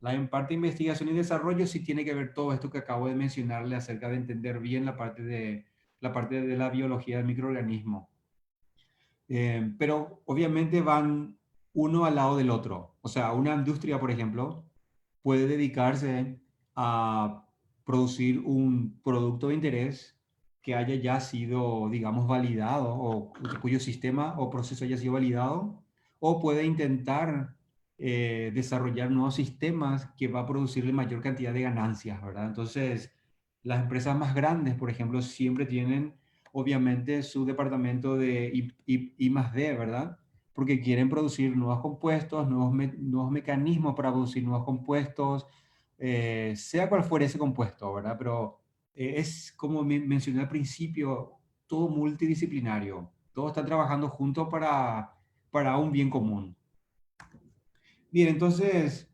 La parte de investigación y desarrollo sí tiene que ver todo esto que acabo de mencionarle acerca de entender bien la parte de la biología del microorganismo. Pero obviamente van uno al lado del otro. O sea, una industria, por ejemplo, puede dedicarse a producir un producto de interés que haya ya sido, digamos, validado o cuyo sistema o proceso haya sido validado, o puede intentar desarrollar nuevos sistemas que va a producirle mayor cantidad de ganancias, ¿verdad? Entonces, las empresas más grandes, por ejemplo, siempre tienen obviamente su departamento de I más D, ¿verdad? Porque quieren producir nuevos compuestos, nuevos mecanismos para producir nuevos compuestos, sea cual fuera ese compuesto, ¿verdad? Pero es como mencioné al principio, todo multidisciplinario, todos están trabajando juntos para un bien común. Bien, entonces,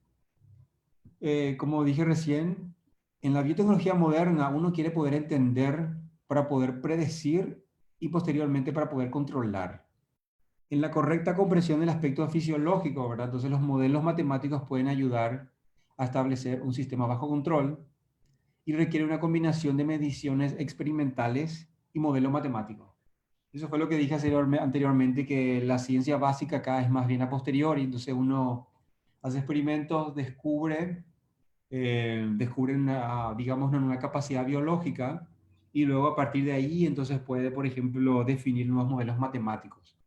como dije recién, En la biotecnología moderna uno quiere poder entender para poder predecir y posteriormente para poder controlar. En la correcta comprensión del aspecto fisiológico, ¿verdad? Entonces los modelos matemáticos pueden ayudar a establecer un sistema bajo control y requiere una combinación de mediciones experimentales y modelo matemático. Eso fue lo que dije anteriormente, que la ciencia básica acá es más bien a posteriori, entonces uno hace experimentos, descubre una, digamos, una nueva capacidad biológica y luego a partir de ahí entonces puede, por ejemplo, definir nuevos modelos matemáticos.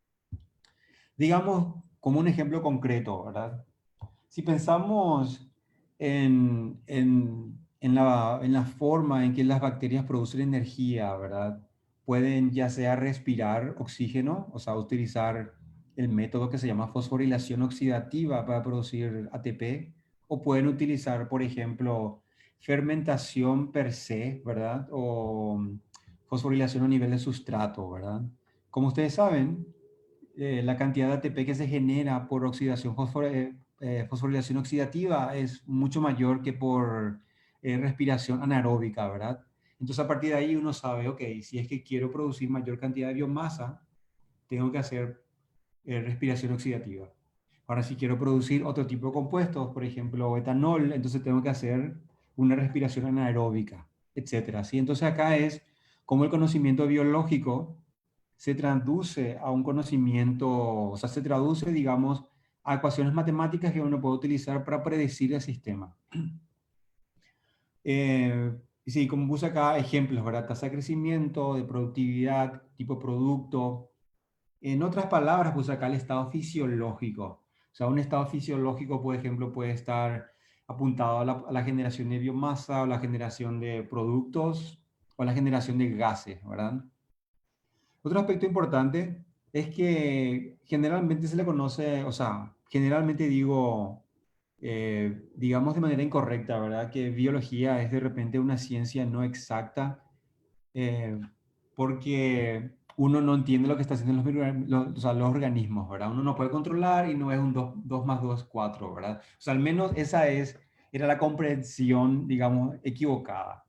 Digamos, como un ejemplo concreto, ¿verdad? Si pensamos en la forma en que las bacterias producen energía, ¿verdad? Pueden ya sea respirar oxígeno, o sea, utilizar el método que se llama fosforilación oxidativa para producir ATP, o pueden utilizar, por ejemplo, fermentación per se, ¿verdad? O fosforilación a nivel de sustrato, ¿verdad? Como ustedes saben, la cantidad de ATP que se genera por oxidación fosforilación oxidativa es mucho mayor que por respiración anaeróbica, ¿verdad? Entonces a partir de ahí uno sabe, ok, si es que quiero producir mayor cantidad de biomasa, tengo que hacer respiración oxidativa. Ahora, si quiero producir otro tipo de compuestos, por ejemplo, etanol, entonces tengo que hacer una respiración anaeróbica, etcétera. ¿Sí? Entonces acá es como el conocimiento biológico se traduce a un conocimiento, o sea, se traduce, digamos, a ecuaciones matemáticas que uno puede utilizar para predecir el sistema. Sí, como puse acá ejemplos, ¿verdad? Tasa de crecimiento, de productividad, tipo de producto. En otras palabras, puse acá el estado fisiológico. O sea, un estado fisiológico, por ejemplo, puede estar apuntado a la generación de biomasa, o la generación de productos, o la generación de gases, ¿verdad? Otro aspecto importante es que generalmente se le conoce, o sea, generalmente digo, digamos de manera incorrecta, ¿verdad? Que biología es de repente una ciencia no exacta, eh, porque uno no entiende lo que está haciendo o sea, los organismos, ¿verdad? Uno no puede controlar y no es un 2 más 2 4, ¿verdad? O sea, al menos era la comprensión, digamos, equivocada.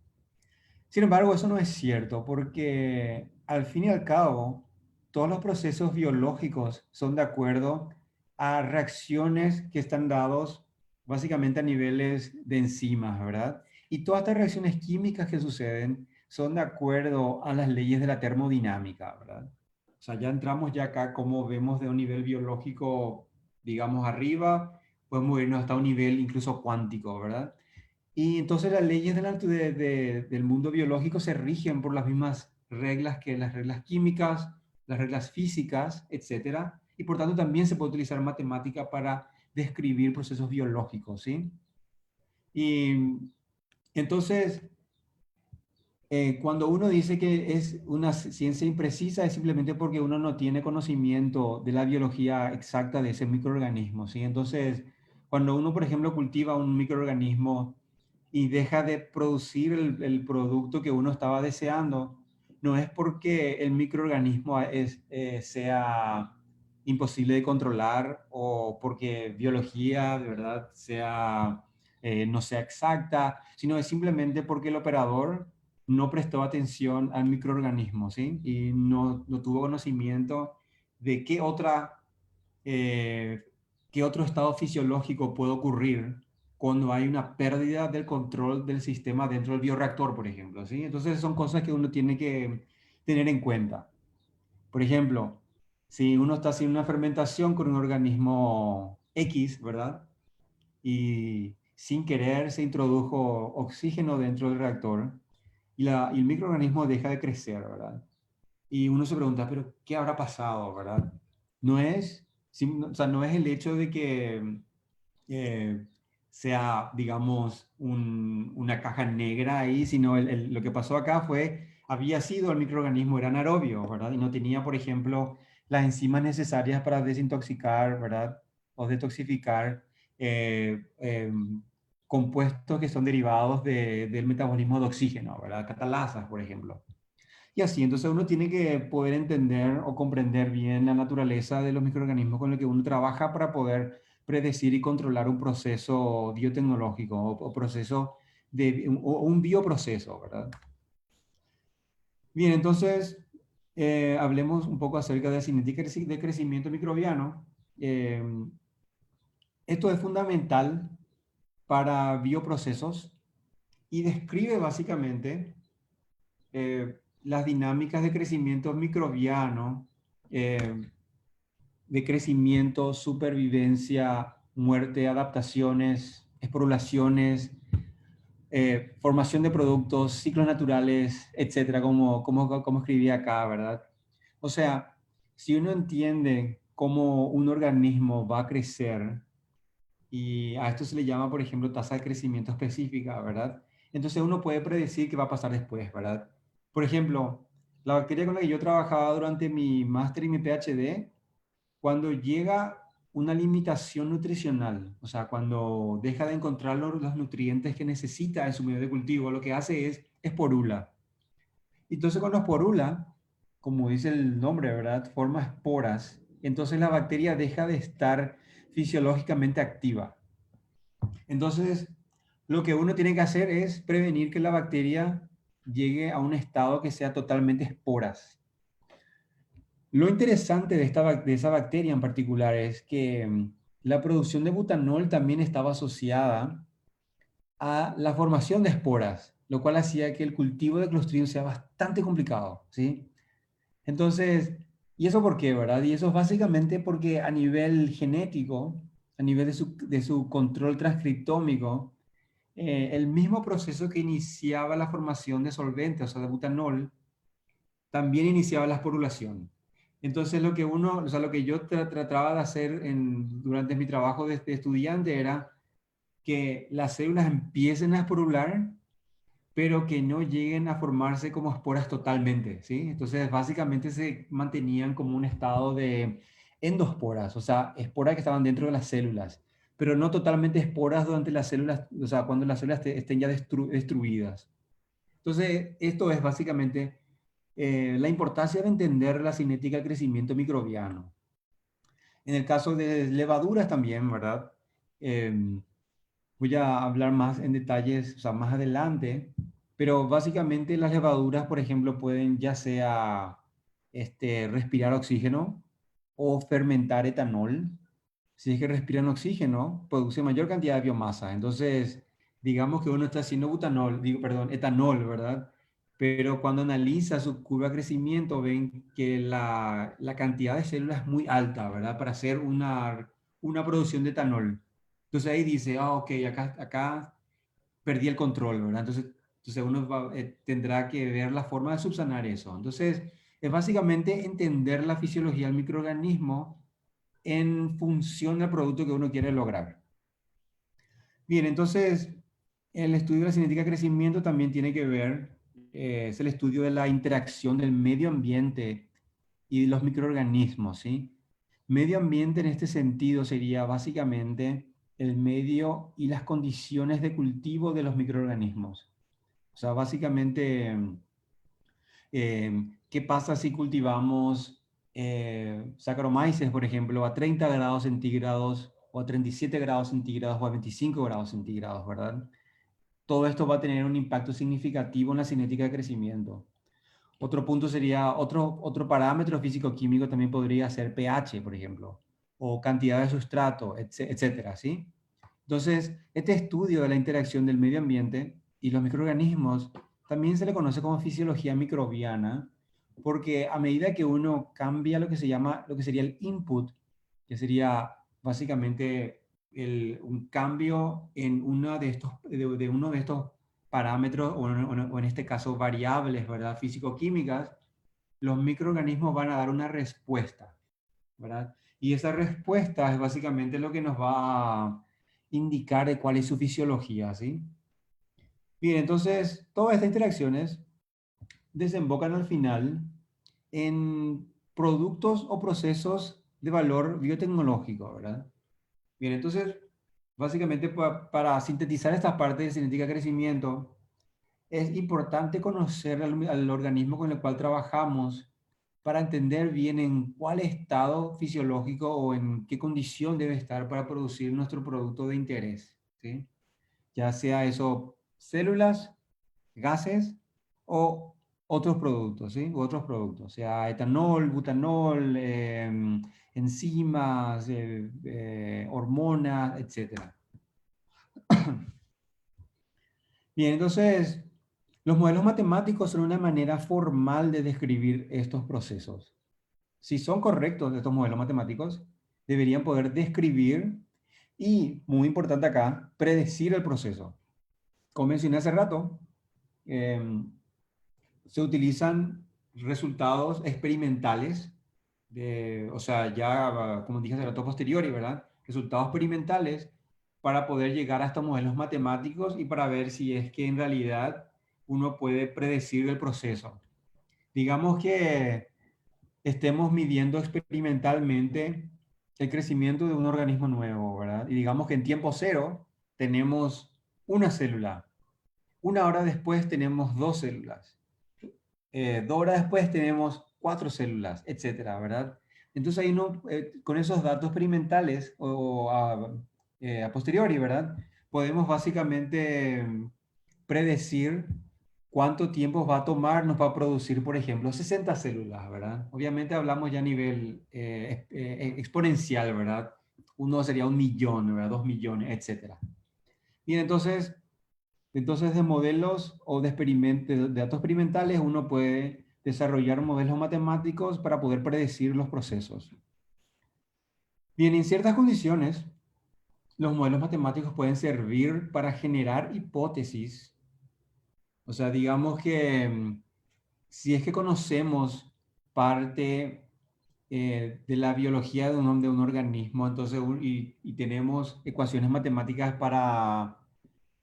Sin embargo, eso no es cierto, porque al fin y al cabo, todos los procesos biológicos son de acuerdo a reacciones que están dados básicamente a niveles de enzimas, ¿verdad? Y todas estas reacciones químicas que suceden son de acuerdo a las leyes de la termodinámica, ¿verdad? O sea, ya entramos ya acá como vemos de un nivel biológico, digamos, arriba, podemos irnos hasta un nivel incluso cuántico, ¿verdad? Y entonces las leyes del mundo biológico se rigen por las mismas reglas que las reglas químicas, las reglas físicas, etcétera. Y por tanto también se puede utilizar matemática para describir procesos biológicos, ¿sí? Y entonces, cuando uno dice que es una ciencia imprecisa, es simplemente porque uno no tiene conocimiento de la biología exacta de ese microorganismo, ¿sí? Entonces, cuando uno, por ejemplo, cultiva un microorganismo y deja de producir el producto que uno estaba deseando, no es porque el microorganismo sea imposible de controlar o porque biología de verdad no sea exacta, sino es simplemente porque el operador no prestó atención al microorganismo, ¿sí? Y no tuvo conocimiento de eh, qué otro estado fisiológico puede ocurrir cuando hay una pérdida del control del sistema dentro del bioreactor, por ejemplo, ¿sí? Entonces son cosas que uno tiene que tener en cuenta. Por ejemplo, si uno está haciendo una fermentación con un organismo X, ¿verdad? Y sin querer se introdujo oxígeno dentro del reactor y el microorganismo deja de crecer, ¿verdad? Y uno se pregunta, pero ¿qué habrá pasado, verdad? No es, o sea, no es el hecho de que eh, sea, digamos, una caja negra ahí, sino lo que pasó acá había sido el microorganismo, era anaerobio, ¿verdad? Y no tenía, por ejemplo, las enzimas necesarias para desintoxicar, ¿verdad? O detoxificar compuestos que son derivados del metabolismo de oxígeno, ¿verdad? Catalasas, por ejemplo. Y así, entonces uno tiene que poder entender o comprender bien la naturaleza de los microorganismos con los que uno trabaja para poder predecir y controlar un proceso biotecnológico o proceso o un bioproceso, ¿verdad? Bien, entonces, hablemos un poco acerca de la cinética de crecimiento microbiano. Eh, Esto es fundamental para bioprocesos y describe básicamente las dinámicas de crecimiento microbiano, eh, de crecimiento, supervivencia, muerte, adaptaciones, esporulaciones, formación de productos, ciclos naturales, etcétera, como escribí acá, ¿verdad? O sea, si uno entiende cómo un organismo va a crecer, y a esto se le llama, por ejemplo, tasa de crecimiento específica, ¿verdad? Entonces uno puede predecir qué va a pasar después, ¿verdad? Por ejemplo, la bacteria con la que yo trabajaba durante mi máster y mi PhD, cuando llega una limitación nutricional, o sea, cuando deja de encontrar los nutrientes que necesita en su medio de cultivo, lo que hace es esporula. Entonces, cuando esporula, como dice el nombre, ¿verdad? Forma esporas. Entonces, la bacteria deja de estar fisiológicamente activa. Entonces, lo que uno tiene que hacer es prevenir que la bacteria llegue a un estado que sea totalmente esporas. Lo interesante de esa bacteria en particular es que la producción de butanol también estaba asociada a la formación de esporas, lo cual hacía que el cultivo de Clostridium sea bastante complicado, ¿sí? Entonces, ¿y eso por qué, verdad? Y eso es básicamente porque a nivel genético, a nivel de su control transcriptómico, el mismo proceso que iniciaba la formación de solventes, o sea, de butanol, también iniciaba la esporulación. Entonces, o sea, lo que yo trataba de hacer durante mi trabajo de estudiante era que las células empiecen a esporular, pero que no lleguen a formarse como esporas totalmente, ¿sí? Entonces, básicamente se mantenían como un estado de endosporas, o sea, esporas que estaban dentro de las células, pero no totalmente esporas durante las células, o sea, cuando las células estén ya destruidas. Entonces, esto es básicamente la importancia de entender la cinética del crecimiento microbiano. En el caso de levaduras también, ¿verdad? Eh, Voy a hablar más en detalles, o sea, más adelante, pero básicamente las levaduras, por ejemplo, pueden ya sea respirar oxígeno o fermentar etanol. Si es que respiran oxígeno, produce mayor cantidad de biomasa. Entonces, digamos que uno está haciendo perdón, etanol, ¿verdad? Pero cuando analiza su curva de crecimiento, ven que la cantidad de células es muy alta, ¿verdad? Para hacer una producción de etanol. Entonces ahí dice, ok, acá perdí el control, ¿verdad? Entonces uno tendrá que ver la forma de subsanar eso. Entonces, es básicamente entender la fisiología del microorganismo en función del producto que uno quiere lograr. Bien, entonces, el estudio de la cinética de crecimiento también tiene que ver, es el estudio de la interacción del medio ambiente y de los microorganismos, ¿sí? Medio ambiente en este sentido sería básicamente el medio y las condiciones de cultivo de los microorganismos. O sea, básicamente, ¿qué pasa si cultivamos Saccharomyces, por ejemplo, a 30 grados centígrados o a 37 grados centígrados o a 25 grados centígrados, ¿verdad? Todo esto va a tener un impacto significativo en la cinética de crecimiento. Otro punto sería, otro parámetro físico-químico también podría ser pH, por ejemplo, o cantidad de sustrato, etcétera, ¿sí? Entonces, este estudio de la interacción del medio ambiente y los microorganismos también se le conoce como fisiología microbiana, porque a medida que uno cambia lo que sería el input, que sería básicamente un cambio en de uno de estos parámetros, o en este caso variables, ¿verdad? Físico-químicas, los microorganismos van a dar una respuesta, ¿verdad? Y esa respuesta es básicamente lo que nos va a indicar de cuál es su fisiología, ¿sí? Bien, entonces, todas estas interacciones desembocan al final en productos o procesos de valor biotecnológico, ¿verdad? Bien, entonces, básicamente para sintetizar esta parte de cinética de crecimiento, es importante conocer al organismo con el cual trabajamos para entender bien en cuál estado fisiológico o en qué condición debe estar para producir nuestro producto de interés, ¿sí? Ya sea eso células, gases o otros productos, ¿sí? U otros productos, o sea, etanol, butanol, enzimas, hormonas, etcétera. Bien, entonces, los modelos matemáticos son una manera formal de describir estos procesos. Si son correctos estos modelos matemáticos, deberían poder describir y, muy importante acá, predecir el proceso. Como mencioné hace rato, em, se utilizan resultados experimentales, o sea, ya, como dije hace rato, posteriori, ¿verdad? Resultados experimentales para poder llegar a estos modelos matemáticos y para ver si es que en realidad uno puede predecir el proceso. Digamos que estemos midiendo experimentalmente el crecimiento de un organismo nuevo, ¿verdad? Y digamos que en tiempo cero tenemos una célula. Una hora después tenemos dos células. 2 horas después tenemos 4 células, etcétera, ¿verdad? Entonces ahí no, con esos datos experimentales o a posteriori, ¿verdad? Podemos básicamente predecir cuánto tiempo va a tomar, nos va a producir, por ejemplo, 60 células, ¿verdad? Obviamente hablamos ya a nivel exponencial, ¿verdad? Uno sería 1 millón, ¿verdad? 2 millones, etcétera. Bien, entonces de modelos o de de datos experimentales uno puede desarrollar modelos matemáticos para poder predecir los procesos. Bien, en ciertas condiciones, los modelos matemáticos pueden servir para generar hipótesis. O sea, digamos que si es que conocemos parte de la biología de un organismo, entonces, y tenemos ecuaciones matemáticas para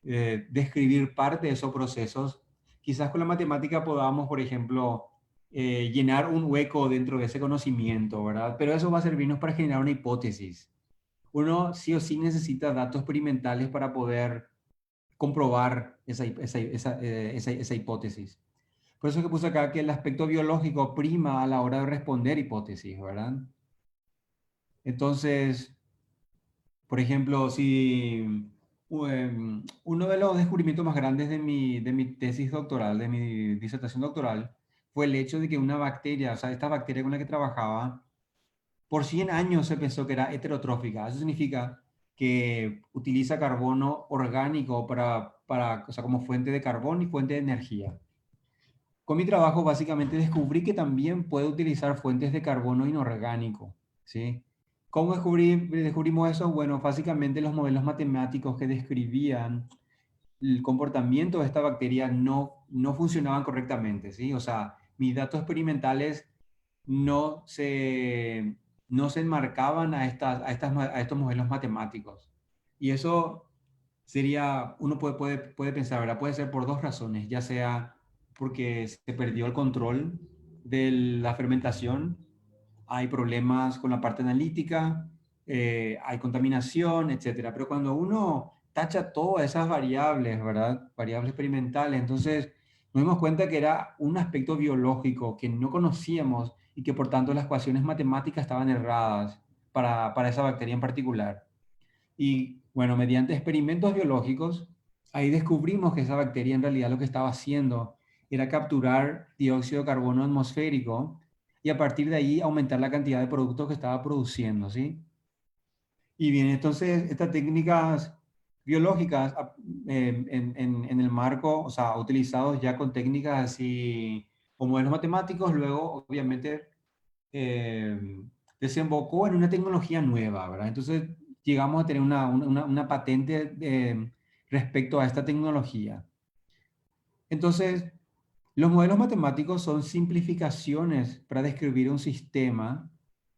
describir parte de esos procesos, quizás con la matemática podamos, por ejemplo, llenar un hueco dentro de ese conocimiento, ¿verdad? Pero eso va a servirnos para generar una hipótesis. Uno sí o sí necesita datos experimentales para poder comprobar esa hipótesis. Por eso que puse acá que el aspecto biológico prima a la hora de responder hipótesis, ¿verdad? Entonces, por ejemplo, si uno de los descubrimientos más grandes de mi tesis doctoral, de mi disertación doctoral, fue el hecho de que una bacteria, o sea, esta bacteria con la que trabajaba, por 100 años se pensó que era heterotrófica. Eso significa que utiliza carbono orgánico o sea, como fuente de carbón y fuente de energía. Con mi trabajo básicamente descubrí que también puede utilizar fuentes de carbono inorgánico, ¿sí? ¿Cómo descubrimos eso? Bueno, básicamente los modelos matemáticos que describían el comportamiento de esta bacteria no funcionaban correctamente, ¿sí? O sea, mis datos experimentales no se, no se enmarcaban a estos modelos matemáticos. Y eso sería, uno puede pensar, ¿verdad? Puede ser por dos razones, ya sea porque se perdió el control de la fermentación, hay problemas con la parte analítica, hay contaminación, etcétera. Pero cuando uno tacha todas esas variables, ¿verdad? Variables experimentales, entonces nos dimos cuenta que era un aspecto biológico que no conocíamos y que por tanto las ecuaciones matemáticas estaban erradas para esa bacteria en particular. Y bueno, mediante experimentos biológicos, ahí descubrimos que esa bacteria en realidad lo que estaba haciendo era capturar dióxido de carbono atmosférico y a partir de ahí aumentar la cantidad de productos que estaba produciendo, ¿sí? Y bien, entonces estas técnicas biológicas en el marco, o sea, utilizados ya con técnicas así como modelos matemáticos, luego obviamente eh, desembocó en una tecnología nueva, ¿verdad? Entonces llegamos a tener una patente respecto a esta tecnología. Entonces, los modelos matemáticos son simplificaciones para describir un sistema,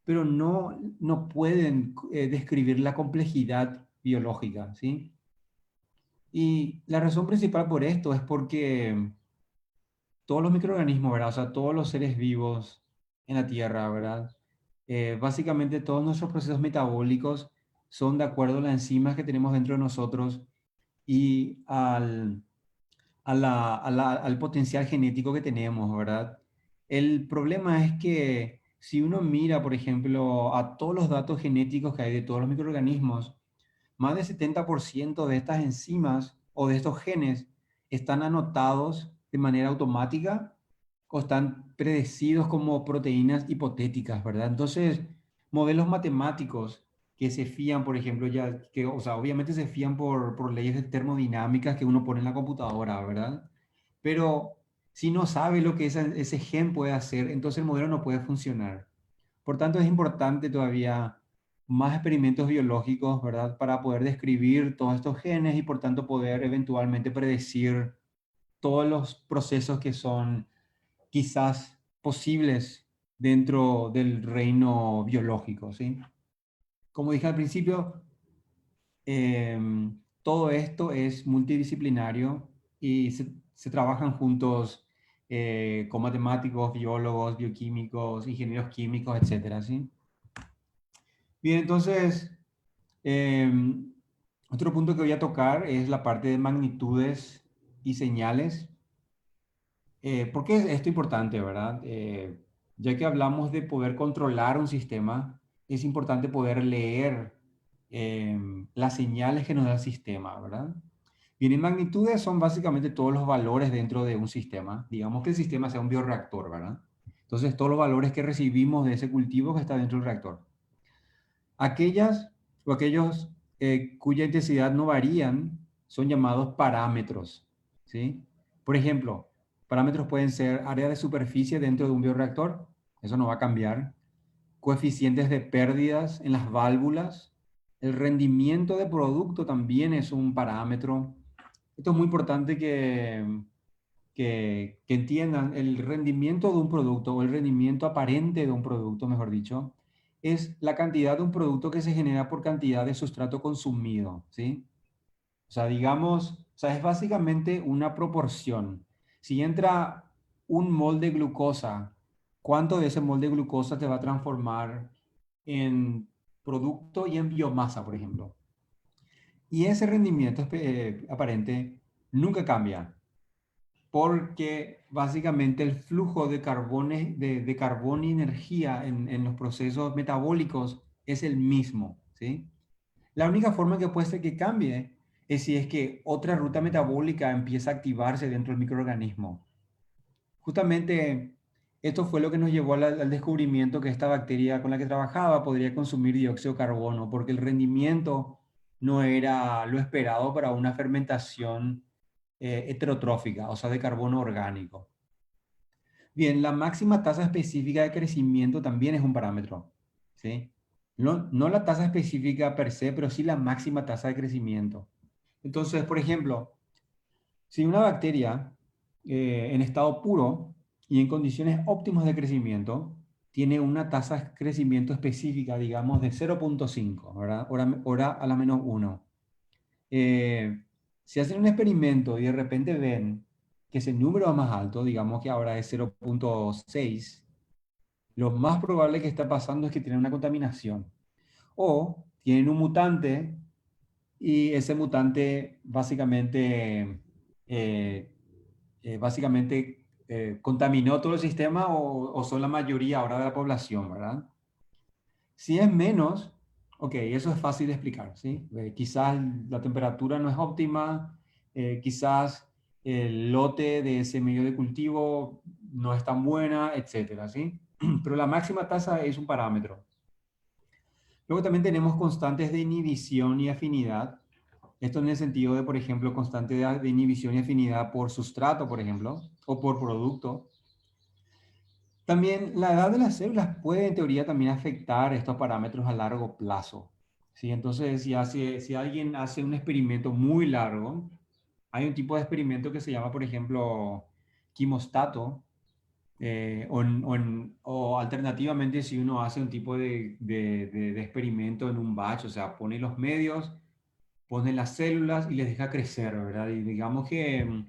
pero no pueden describir la complejidad biológica, ¿sí? Y la razón principal por esto es porque todos los microorganismos, ¿verdad? O sea, todos los seres vivos en la Tierra, ¿verdad? Básicamente todos nuestros procesos metabólicos son de acuerdo a las enzimas que tenemos dentro de nosotros y al potencial genético que tenemos, ¿verdad? El problema es que si uno mira, por ejemplo, a todos los datos genéticos que hay de todos los microorganismos, más del 70% de estas enzimas o de estos genes están anotados de manera automática o están predecidos como proteínas hipotéticas, ¿verdad? Entonces, modelos matemáticos que se fían, por ejemplo, o sea, obviamente se fían por leyes de termodinámicas que uno pone en la computadora, ¿verdad? Pero si no sabe lo que ese gen puede hacer, entonces el modelo no puede funcionar. Por tanto, es importante todavía más experimentos biológicos, ¿verdad? Para poder describir todos estos genes y por tanto poder eventualmente predecir todos los procesos que son quizás posibles dentro del reino biológico, ¿sí? Como dije al principio, todo esto es multidisciplinario y se trabajan juntos con matemáticos, biólogos, bioquímicos, ingenieros químicos, etcétera, ¿sí? Bien, entonces, otro punto que voy a tocar es la parte de magnitudes y señales. ¿Por qué es esto importante, verdad? Ya que hablamos de poder controlar un sistema, es importante poder leer las señales que nos da el sistema, ¿verdad? Bien, y magnitudes son básicamente todos los valores dentro de un sistema. Digamos que el sistema sea un bioreactor, ¿verdad? Entonces, todos los valores que recibimos de ese cultivo que está dentro del reactor. Aquellas o aquellos cuya intensidad no varían son llamados parámetros, ¿sí? Por ejemplo, parámetros pueden ser área de superficie dentro de un bioreactor, eso no va a cambiar, coeficientes de pérdidas en las válvulas, el rendimiento de producto también es un parámetro. Esto es muy importante que entiendan el rendimiento de un producto o el rendimiento aparente de un producto, mejor dicho, es la cantidad de un producto que se genera por cantidad de sustrato consumido, ¿sí? O sea, digamos, o sea, es básicamente una proporción. Si entra un mol de glucosa, ¿cuánto de ese mol de glucosa te va a transformar en producto y en biomasa, por ejemplo? Y ese rendimiento aparente nunca cambia porque básicamente el flujo de de carbón y energía en los procesos metabólicos es el mismo, ¿sí? La única forma que puede ser que cambie es si es que otra ruta metabólica empieza a activarse dentro del microorganismo. Justamente esto fue lo que nos llevó al descubrimiento que esta bacteria con la que trabajaba podría consumir dióxido de carbono, porque el rendimiento no era lo esperado para una fermentación heterotrófica, o sea, de carbono orgánico. Bien, la máxima tasa específica de crecimiento también es un parámetro, ¿sí? No la tasa específica per se, pero sí la máxima tasa de crecimiento. Entonces, por ejemplo, si una bacteria en estado puro y en condiciones óptimas de crecimiento tiene una tasa de crecimiento específica, digamos, de 0,5, ¿verdad? Hora a la menos 1. Si hacen un experimento y de repente ven que ese número es más alto, digamos que ahora es 0,6, lo más probable que está pasando es que tienen una contaminación. O tienen un mutante y ese mutante básicamente contaminó todo el sistema o son la mayoría ahora de la población, ¿verdad? Si es menos, ok, eso es fácil de explicar, ¿sí? Quizás la temperatura no es óptima, quizás el lote de ese medio de cultivo no es tan buena, etcétera, ¿sí? Pero la máxima tasa es un parámetro. Luego también tenemos constantes de inhibición y afinidad. Esto en el sentido de, por ejemplo, constante de inhibición y afinidad por sustrato, por ejemplo, o por producto. También la edad de las células puede en teoría también afectar estos parámetros a largo plazo. ¿Sí? Entonces, si alguien hace un experimento muy largo, hay un tipo de experimento que se llama, por ejemplo, quimostato, o alternativamente si uno hace un tipo de experimento en un batch, o sea, pone los medios, pone las células y les deja crecer, ¿verdad? Y digamos que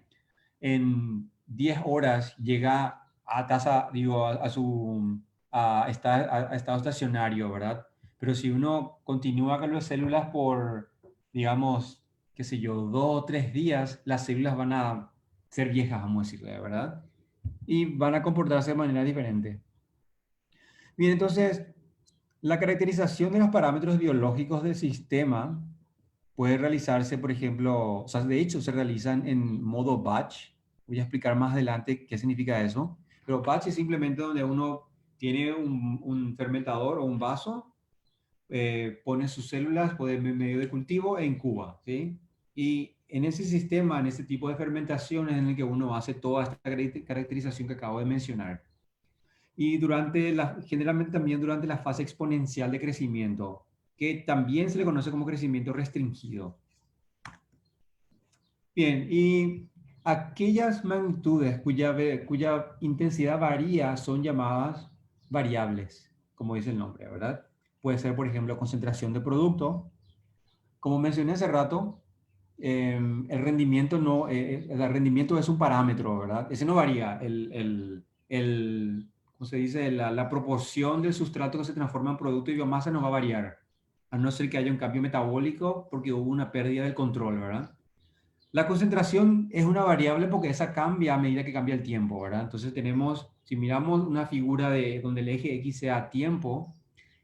en 10 horas llega a tasa, digo, a estado estacionario, ¿verdad? Pero si uno continúa con las células por, digamos, qué sé yo, 2 o 3 días, las células van a ser viejas, vamos a decirle, ¿verdad? Y van a comportarse de manera diferente. Bien, entonces, la caracterización de los parámetros biológicos del sistema puede realizarse, por ejemplo, o sea, de hecho se realizan en modo batch. Voy a explicar más adelante qué significa eso. Pero batch es simplemente donde uno tiene un fermentador o un vaso, pone sus células, pone medio de cultivo e incuba, ¿sí? Y en ese sistema, en este tipo de fermentaciones en el que uno hace toda esta caracterización que acabo de mencionar. Y generalmente también durante la fase exponencial de crecimiento, que también se le conoce como crecimiento restringido. Bien, y aquellas magnitudes cuya intensidad varía son llamadas variables, como dice el nombre, ¿verdad? Puede ser, por ejemplo, concentración de producto. Como mencioné hace rato, el rendimiento no, el rendimiento es un parámetro, ¿verdad? Ese no varía. ¿Cómo se dice? La proporción del sustrato que se transforma en producto y biomasa no va a variar, a no ser que haya un cambio metabólico porque hubo una pérdida del control, ¿verdad? La concentración es una variable porque esa cambia a medida que cambia el tiempo, ¿verdad? Entonces tenemos, si miramos una figura donde el eje X sea tiempo,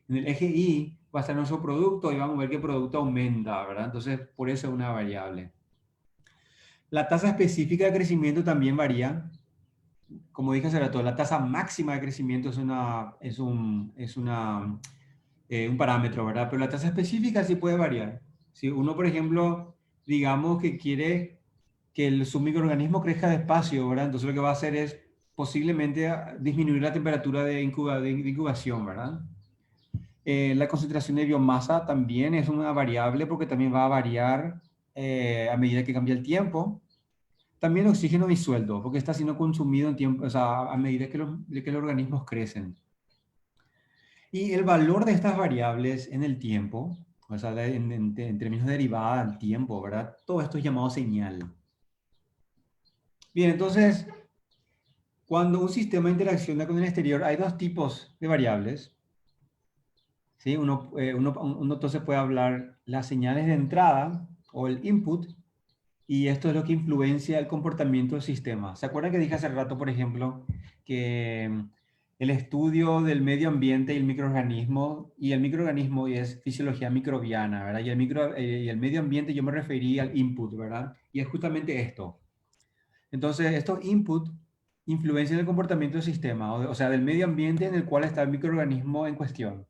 en el eje Y va a estar nuestro producto y vamos a ver que el producto aumenta, ¿verdad? Entonces, por eso es una variable. La tasa específica de crecimiento también varía. Como dije hace rato, la tasa máxima de crecimiento es un parámetro, ¿verdad? Pero la tasa específica sí puede variar. Si uno, por ejemplo, digamos que quiere que su microorganismo crezca despacio, ¿verdad? Entonces lo que va a hacer es posiblemente disminuir la temperatura de incubación, ¿verdad? La concentración de biomasa también es una variable porque también va a variar a medida que cambia el tiempo. También oxígeno disuelto, porque está siendo consumido en tiempo, o sea, a medida que los organismos crecen. Y el valor de estas variables en el tiempo, o sea, en términos de derivada del tiempo, ¿verdad? Todo esto es llamado señal. Bien, entonces, cuando un sistema interacciona con el exterior, hay dos tipos de variables. ¿Sí? Uno entonces puede hablar las señales de entrada o el input, y esto es lo que influencia el comportamiento del sistema. ¿Se acuerdan que dije hace rato, por ejemplo, que el estudio del medio ambiente y el microorganismo es fisiología microbiana, ¿verdad? Y el medio ambiente yo me referí al input, ¿verdad? Y es justamente esto. Entonces, estos inputs influencian el comportamiento del sistema, o sea, del medio ambiente en el cual está el microorganismo en cuestión.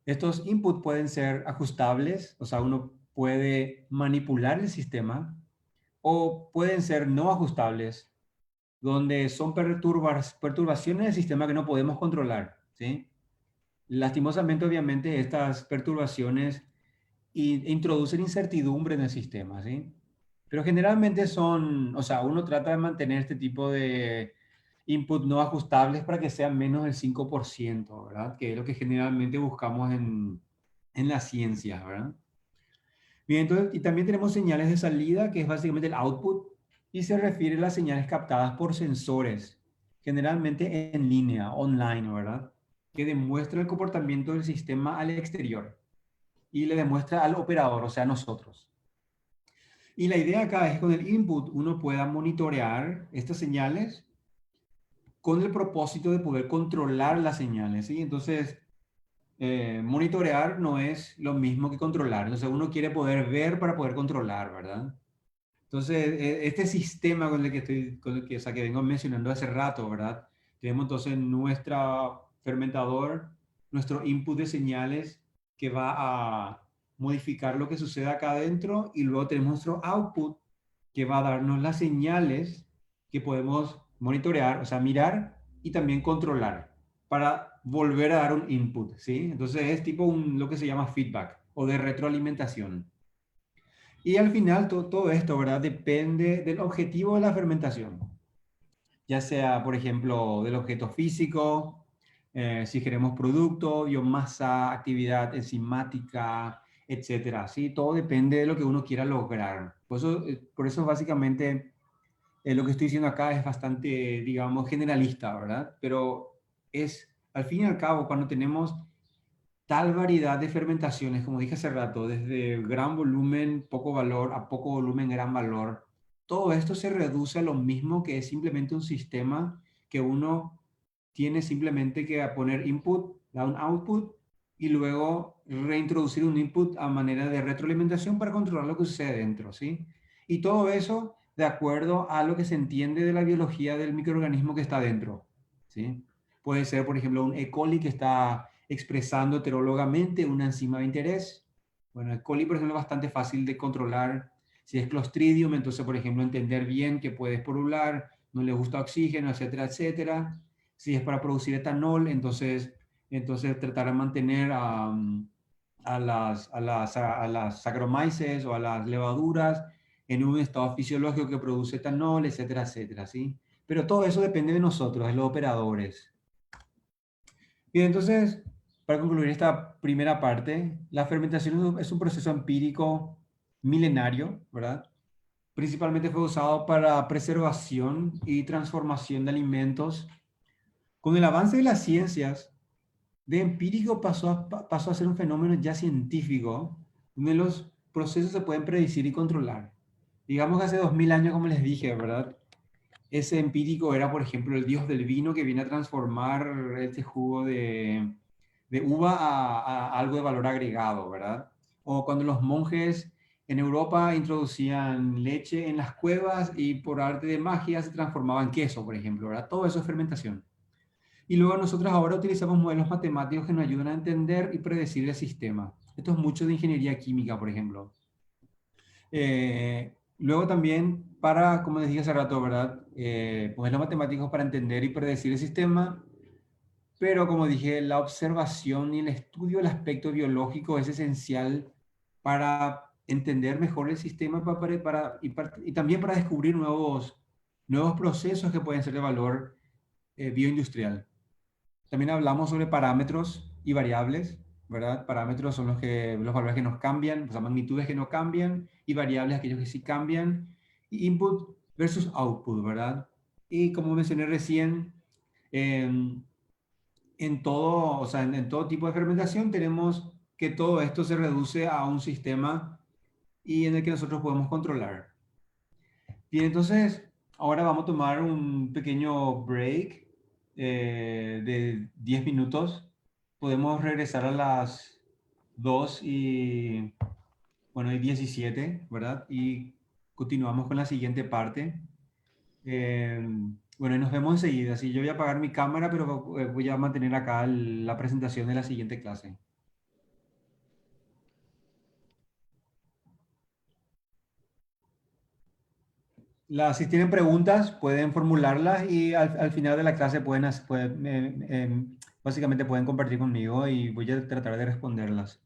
Estos inputs pueden ser ajustables, o sea, uno puede manipular el sistema, o pueden ser no ajustables, donde son perturbaciones del sistema que no podemos controlar, ¿sí? Lastimosamente, obviamente, estas perturbaciones introducen incertidumbre en el sistema, ¿sí? Pero generalmente o sea, uno trata de mantener este tipo de input no ajustables para que sean menos del 5%, ¿verdad? Que es lo que generalmente buscamos en la ciencia, ¿verdad? Bien, entonces, y también tenemos señales de salida, que es básicamente el output, y se refiere a las señales captadas por sensores, generalmente en línea, online, ¿verdad? Que demuestra el comportamiento del sistema al exterior y le demuestra al operador, o sea, a nosotros. Y la idea acá es que con el input uno pueda monitorear estas señales con el propósito de poder controlar las señales, ¿sí? Entonces, monitorear no es lo mismo que controlar. Entonces, uno quiere poder ver para poder controlar, ¿verdad? Entonces, este sistema o sea, que vengo mencionando hace rato, ¿verdad? Tenemos entonces nuestra fermentador, nuestro input de señales que va a modificar lo que sucede acá adentro, y luego tenemos nuestro output que va a darnos las señales que podemos monitorear, o sea, mirar y también controlar para volver a dar un input, ¿sí? Entonces es tipo lo que se llama feedback o de retroalimentación. Y al final todo esto, ¿verdad? Depende del objetivo de la fermentación, ya sea, por ejemplo, del objeto físico, si queremos producto, biomasa, actividad enzimática, etcétera, ¿sí? Todo depende de lo que uno quiera lograr. Por eso básicamente lo que estoy diciendo acá es bastante, digamos, generalista, ¿verdad? Pero al fin y al cabo, cuando tenemos tal variedad de fermentaciones, como dije hace rato, desde gran volumen, poco valor, a poco volumen, gran valor, todo esto se reduce a lo mismo, que es simplemente un sistema que uno tiene simplemente que poner input, da un output, y luego reintroducir un input a manera de retroalimentación para controlar lo que sucede dentro, ¿sí? Y todo eso de acuerdo a lo que se entiende de la biología del microorganismo que está dentro, ¿sí? Puede ser, por ejemplo, un E. coli que está expresando heterológamente una enzima de interés. Bueno, E. coli, por ejemplo, es bastante fácil de controlar. Si es Clostridium, entonces, por ejemplo, entender bien que puede esporular, no le gusta oxígeno, etcétera, etcétera. Si es para producir etanol, entonces tratar de mantener a las Saccharomyces o a las levaduras en un estado fisiológico que produce etanol, etcétera, etcétera, ¿sí? Pero todo eso depende de nosotros, de los operadores. Y entonces, para concluir esta primera parte, la fermentación es un proceso empírico milenario, ¿verdad? Principalmente fue usado para preservación y transformación de alimentos. Con el avance de las ciencias, de empírico pasó a ser un fenómeno ya científico, donde los procesos se pueden predecir y controlar. Digamos que hace 2000 años, como les dije, ¿verdad? Ese empírico era, por ejemplo, el dios del vino que viene a transformar este jugo de uva a algo de valor agregado, ¿verdad? O cuando los monjes en Europa introducían leche en las cuevas y por arte de magia se transformaba en queso, por ejemplo, ¿verdad? Todo eso es fermentación. Y luego nosotros ahora utilizamos modelos matemáticos que nos ayudan a entender y predecir el sistema. Esto es mucho de ingeniería química, por ejemplo. Luego también para, como les dije hace rato, ¿verdad? Modelos matemáticos para entender y predecir el sistema, pero como dije, la observación y el estudio del aspecto biológico es esencial para entender mejor el sistema y también para descubrir nuevos procesos que pueden ser de valor bioindustrial. También hablamos sobre parámetros y variables, ¿verdad? Parámetros son los valores que nos cambian, o sea, magnitudes que no cambian, y variables aquellos que sí cambian, y input versus output, ¿verdad? Y como mencioné recién, en, en todo, o sea, en todo tipo de fermentación tenemos que todo esto se reduce a un sistema y en el que nosotros podemos controlar. Bien, entonces, ahora vamos a tomar un pequeño break de 10 minutos. Podemos regresar a las 2 y 17, ¿verdad? Y continuamos con la siguiente parte. Eh, bueno, y nos vemos enseguida. Sí, yo voy a apagar mi cámara, pero voy a mantener acá la presentación de la siguiente clase. Si tienen preguntas, pueden formularlas y al final de la clase básicamente pueden compartir conmigo y voy a tratar de responderlas.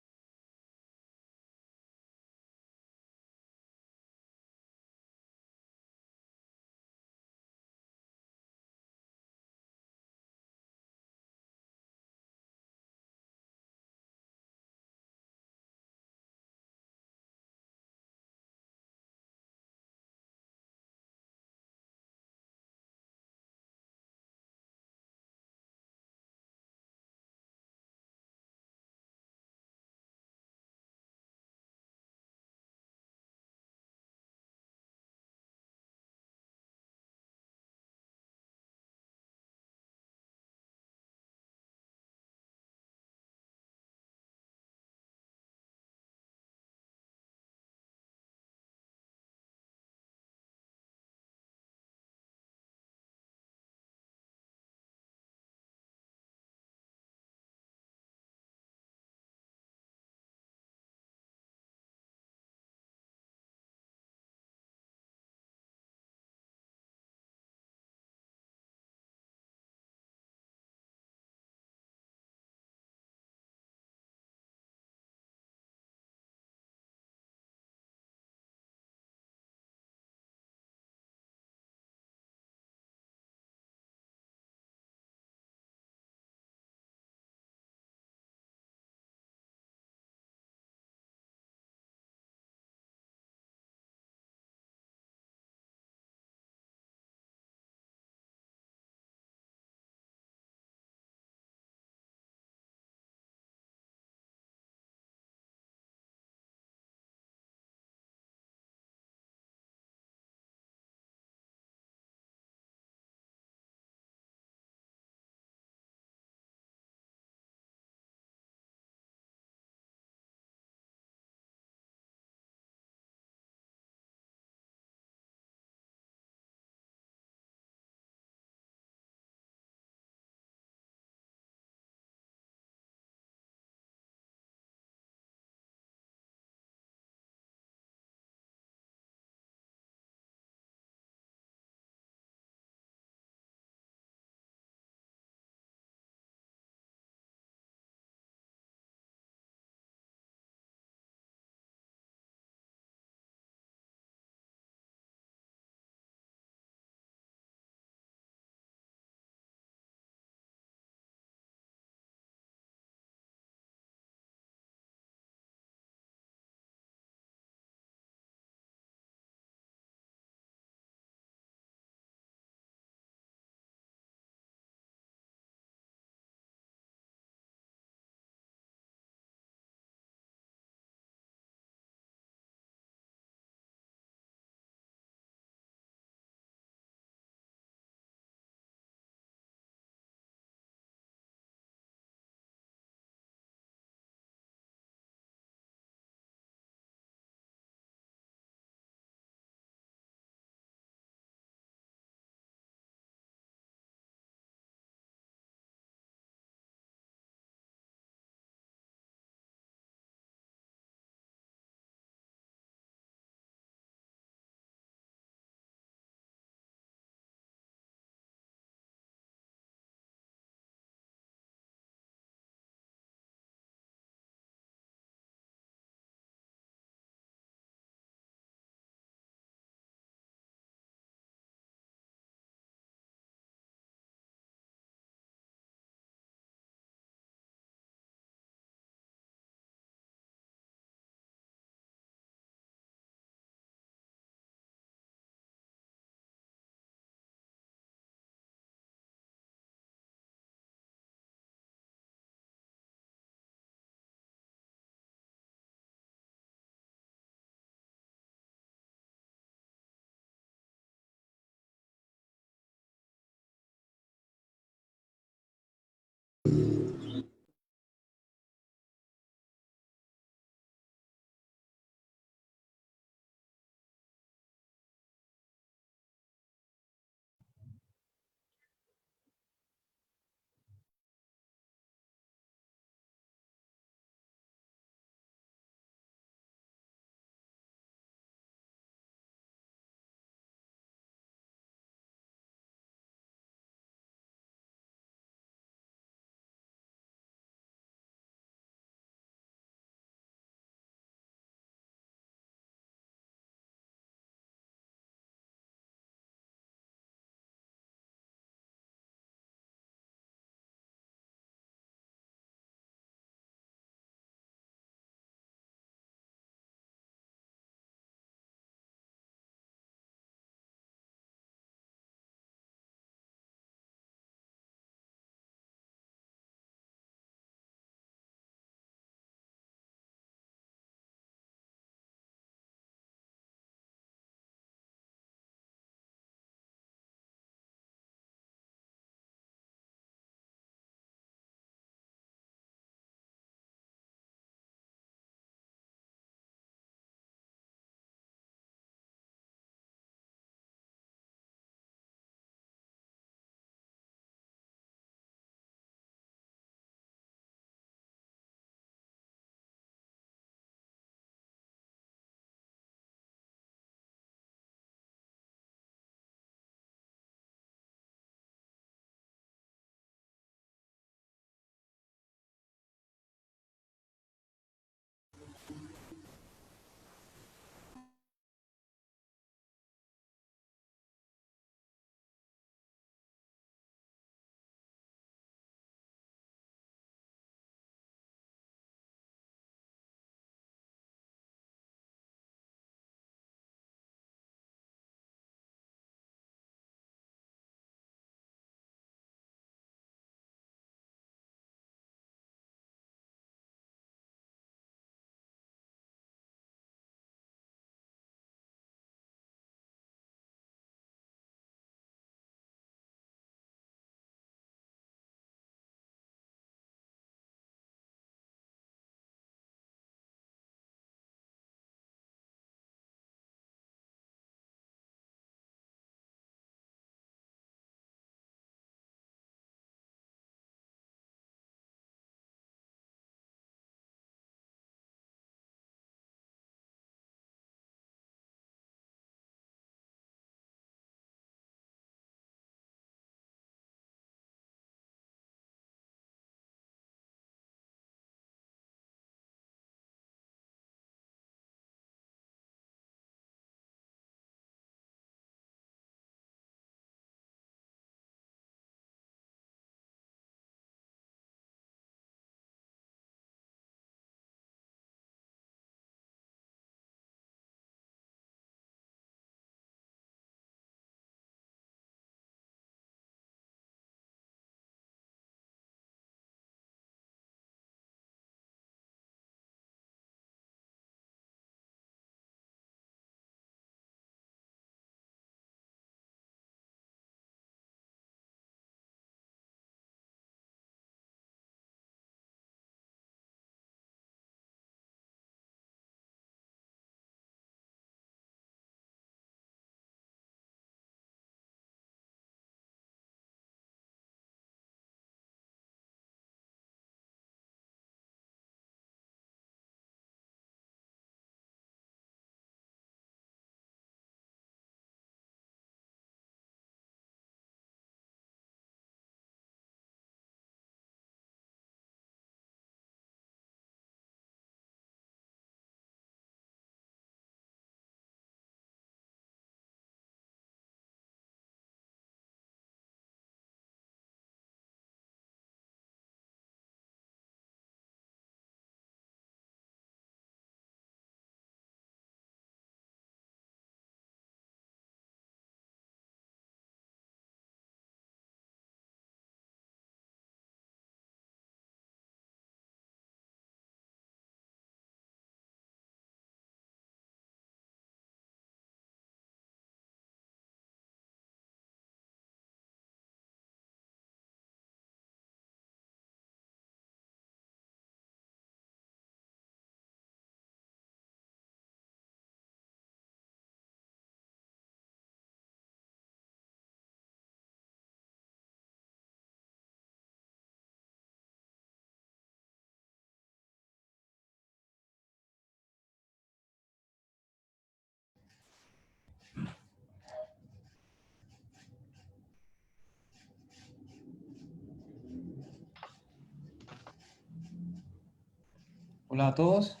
Hola a todos.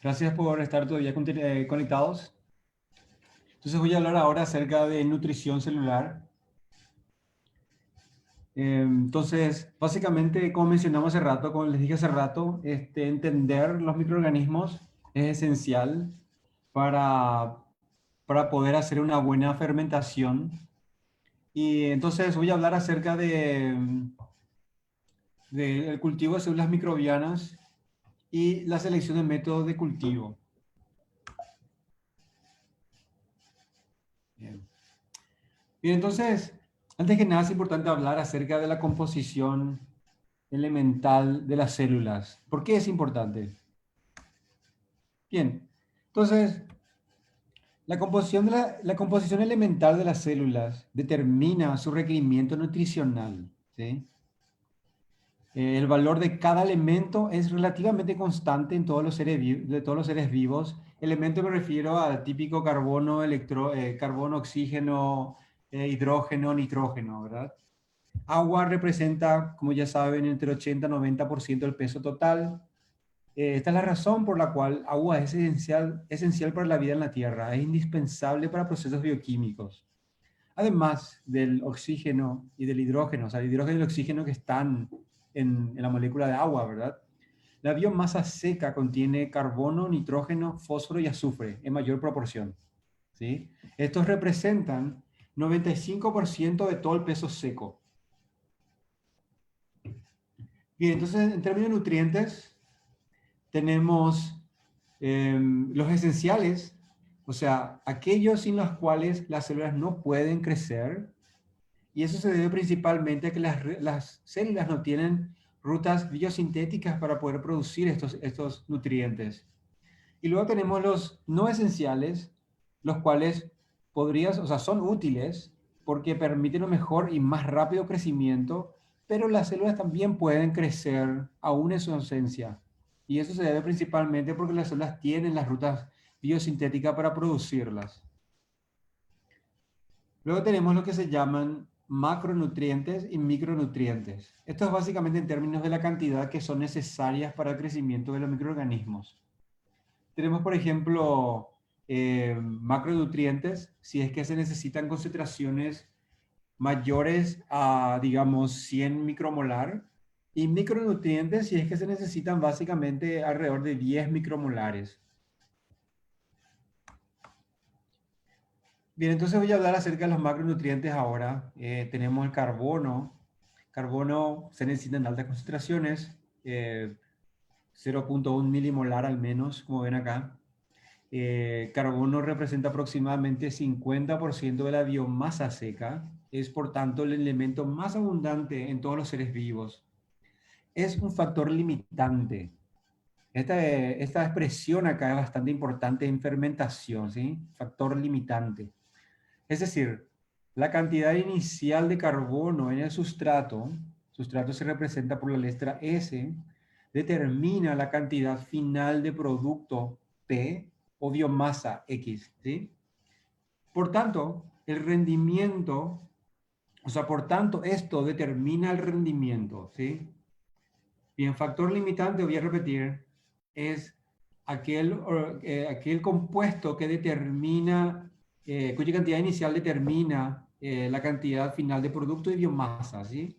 Gracias por estar todavía conectados. Entonces voy a hablar ahora acerca de nutrición celular. Entonces, básicamente, como mencionamos hace rato, como les dije hace rato, entender los microorganismos es esencial para, para poder hacer una buena fermentación. Y entonces voy a hablar acerca del cultivo de células microbianas y la selección de métodos de cultivo. Bien. Bien, entonces, antes que nada es importante hablar acerca de la composición elemental de las células. ¿Por qué es importante? Bien, entonces, la composición elemental de las células determina su requerimiento nutricional, ¿sí? El valor de cada elemento es relativamente constante en todos los de todos los seres vivos. Elemento me refiero al típico carbono, carbono, oxígeno, hidrógeno, nitrógeno, ¿verdad? Agua representa, como ya saben, entre 80 y 90% del peso total. Esta es la razón por la cual agua es esencial para la vida en la Tierra. Es indispensable para procesos bioquímicos. Además del oxígeno y del hidrógeno, o sea, el hidrógeno y el oxígeno que están en la molécula de agua, ¿verdad? La biomasa seca contiene carbono, nitrógeno, fósforo y azufre en mayor proporción, ¿sí? Estos representan 95% de todo el peso seco. Bien, entonces en términos de nutrientes, tenemos los esenciales, o sea, aquellos sin los cuales las células no pueden crecer, y eso se debe principalmente a que las células no tienen rutas biosintéticas para poder producir estos nutrientes. Y luego tenemos los no esenciales, los cuales o sea, son útiles porque permiten un mejor y más rápido crecimiento, pero las células también pueden crecer aún en su ausencia. Y eso se debe principalmente porque las células tienen las rutas biosintéticas para producirlas. Luego tenemos lo que se llaman macronutrientes y micronutrientes. Esto es básicamente en términos de la cantidad que son necesarias para el crecimiento de los microorganismos. Tenemos, por ejemplo, macronutrientes, si es que se necesitan concentraciones mayores a, digamos, 100 micromolar, y micronutrientes, si es que se necesitan básicamente alrededor de 10 micromolares. Bien, entonces voy a hablar acerca de los macronutrientes ahora. Tenemos el carbono. Carbono se necesita en altas concentraciones, 0.1 milimolar al menos, como ven acá. Carbono representa aproximadamente 50% de la biomasa seca. Es, por tanto, el elemento más abundante en todos los seres vivos. Es un factor limitante. Esta expresión acá es bastante importante en fermentación, ¿sí? Factor limitante. Es decir, la cantidad inicial de carbono en el sustrato se representa por la letra S, determina la cantidad final de producto P o biomasa X, ¿sí? Por tanto, el rendimiento, por tanto, esto determina el rendimiento, ¿sí? Bien, factor limitante, voy a repetir, es aquel compuesto que determina, cuya cantidad inicial determina la cantidad final de producto y biomasa, ¿sí?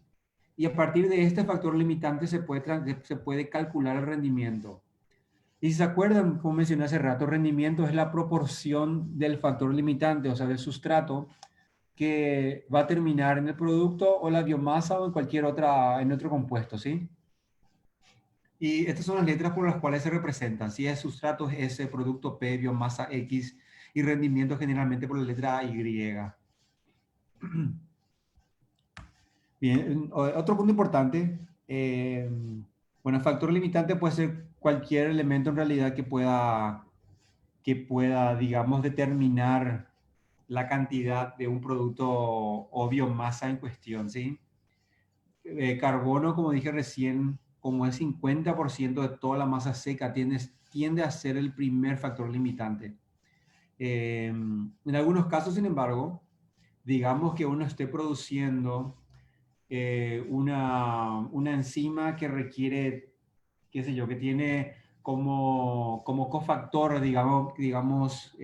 Y a partir de este factor limitante se puede calcular el rendimiento. Y si se acuerdan, como mencioné hace rato, rendimiento es la proporción del factor limitante, o sea, del sustrato, que va a terminar en el producto o la biomasa o en otro compuesto, ¿sí? Y estas son las letras por las cuales se representan. Si es sustrato es S, producto P, biomasa X y rendimiento generalmente por la letra Y. Bien, otro punto importante. Bueno, el factor limitante puede ser cualquier elemento en realidad que pueda, digamos, determinar la cantidad de un producto o biomasa en cuestión, ¿sí? Carbono, como dije recién, como es 50% de toda la masa seca, tiende a ser el primer factor limitante. En algunos casos, sin embargo, digamos que uno esté produciendo una enzima que requiere qué sé yo, que tiene como cofactor, digamos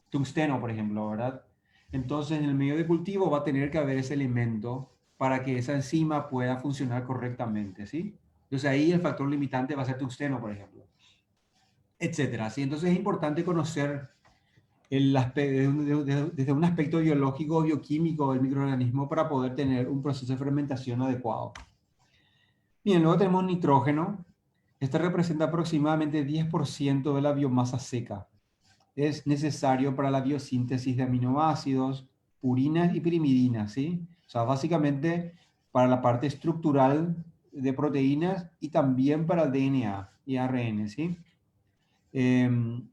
tungsteno, por ejemplo, ¿verdad? Entonces, en el medio de cultivo va a tener que haber ese elemento para que esa enzima pueda funcionar correctamente, ¿sí? Entonces, ahí el factor limitante va a ser tungsteno, por ejemplo, etcétera, ¿sí? Entonces, es importante conocer desde un aspecto biológico o bioquímico del microorganismo para poder tener un proceso de fermentación adecuado. Bien, luego tenemos nitrógeno. Este representa aproximadamente 10% de la biomasa seca. Es necesario para la biosíntesis de aminoácidos, purinas y pirimidinas, ¿sí? O sea, básicamente para la parte estructural de proteínas y también para el DNA y ARN, ¿sí? El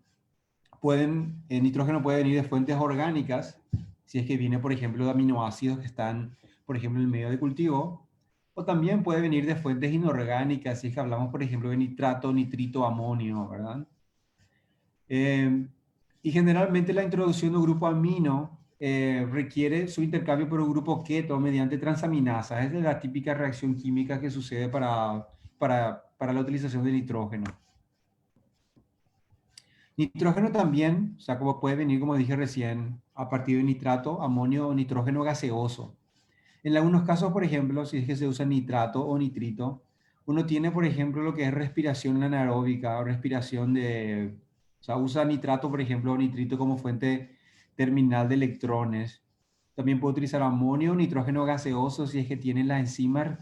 nitrógeno puede venir de fuentes orgánicas, si es que viene, por ejemplo, de aminoácidos que están, por ejemplo, en el medio de cultivo, o también puede venir de fuentes inorgánicas, si es que hablamos, por ejemplo, de nitrato, nitrito, amonio, ¿verdad? Eh, y generalmente la introducción de un grupo amino requiere su intercambio por un grupo keto mediante transaminasa. Esa es la típica reacción química que sucede para la utilización de nitrógeno. Nitrógeno también, o sea, como puede venir, como dije recién, a partir de nitrato, amonio o nitrógeno gaseoso. En algunos casos, por ejemplo, si es que se usa nitrato o nitrito, uno tiene, por ejemplo, lo que es respiración anaeróbica o respiración o sea, usa nitrato, por ejemplo, o nitrito como fuente terminal de electrones. También puede utilizar amonio o nitrógeno gaseoso si es que tienen las enzimas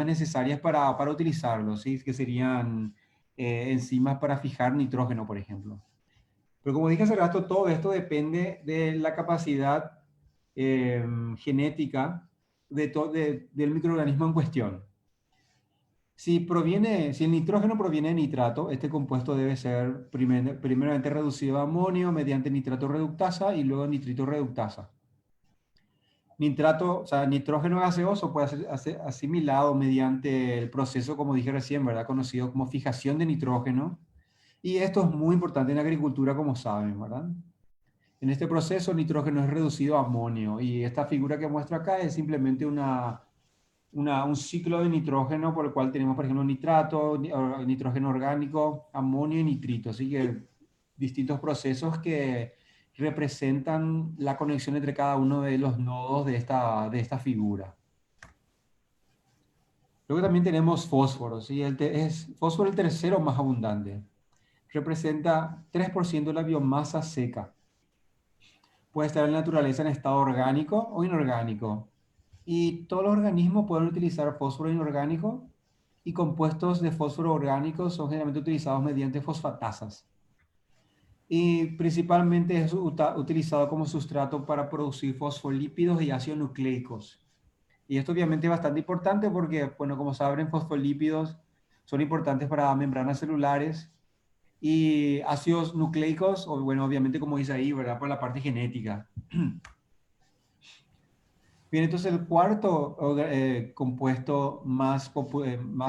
necesarias para utilizarlo, ¿sí? Que serían enzimas para fijar nitrógeno, por ejemplo. Pero como dije hace rato, todo esto depende de la capacidad genética del microorganismo en cuestión. Si el nitrógeno proviene de nitrato, este compuesto debe ser primeramente reducido a amonio mediante nitrato reductasa y luego nitrito reductasa. O sea, nitrógeno gaseoso puede ser asimilado mediante el proceso, como dije recién, ¿verdad? Conocido como fijación de nitrógeno. Y esto es muy importante en la agricultura, como saben, ¿verdad? En este proceso, el nitrógeno es reducido a amonio y esta figura que muestro acá es simplemente un ciclo de nitrógeno por el cual tenemos, por ejemplo, nitrato, nitrógeno orgánico, amonio y nitrito. Así que distintos procesos que representan la conexión entre cada uno de los nodos de esta figura. Luego también tenemos fósforo, ¿sí? Fósforo el tercero más abundante. Representa 3% de la biomasa seca. Puede estar en la naturaleza en estado orgánico o inorgánico. Y todos los organismos pueden utilizar fósforo inorgánico y compuestos de fósforo orgánico son generalmente utilizados mediante fosfatasas. Y principalmente es utilizado como sustrato para producir fosfolípidos y ácidos nucleicos. Y esto obviamente es bastante importante porque, bueno, como saben, fosfolípidos son importantes para membranas celulares y ácidos nucleicos, o bueno, obviamente como dice ahí, ¿verdad? Por la parte genética. Bien, entonces el cuarto compuesto más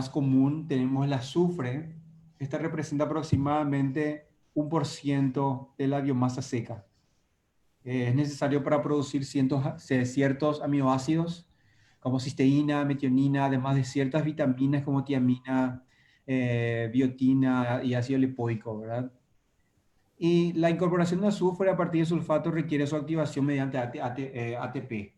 común tenemos el azufre. Este representa aproximadamente 1% de la biomasa seca. Es necesario para producir ciertos aminoácidos como cisteína, metionina, además de ciertas vitaminas como tiamina, biotina y ácido lipoico, ¿verdad? Y la incorporación de azufre a partir de sulfato requiere su activación mediante ATP.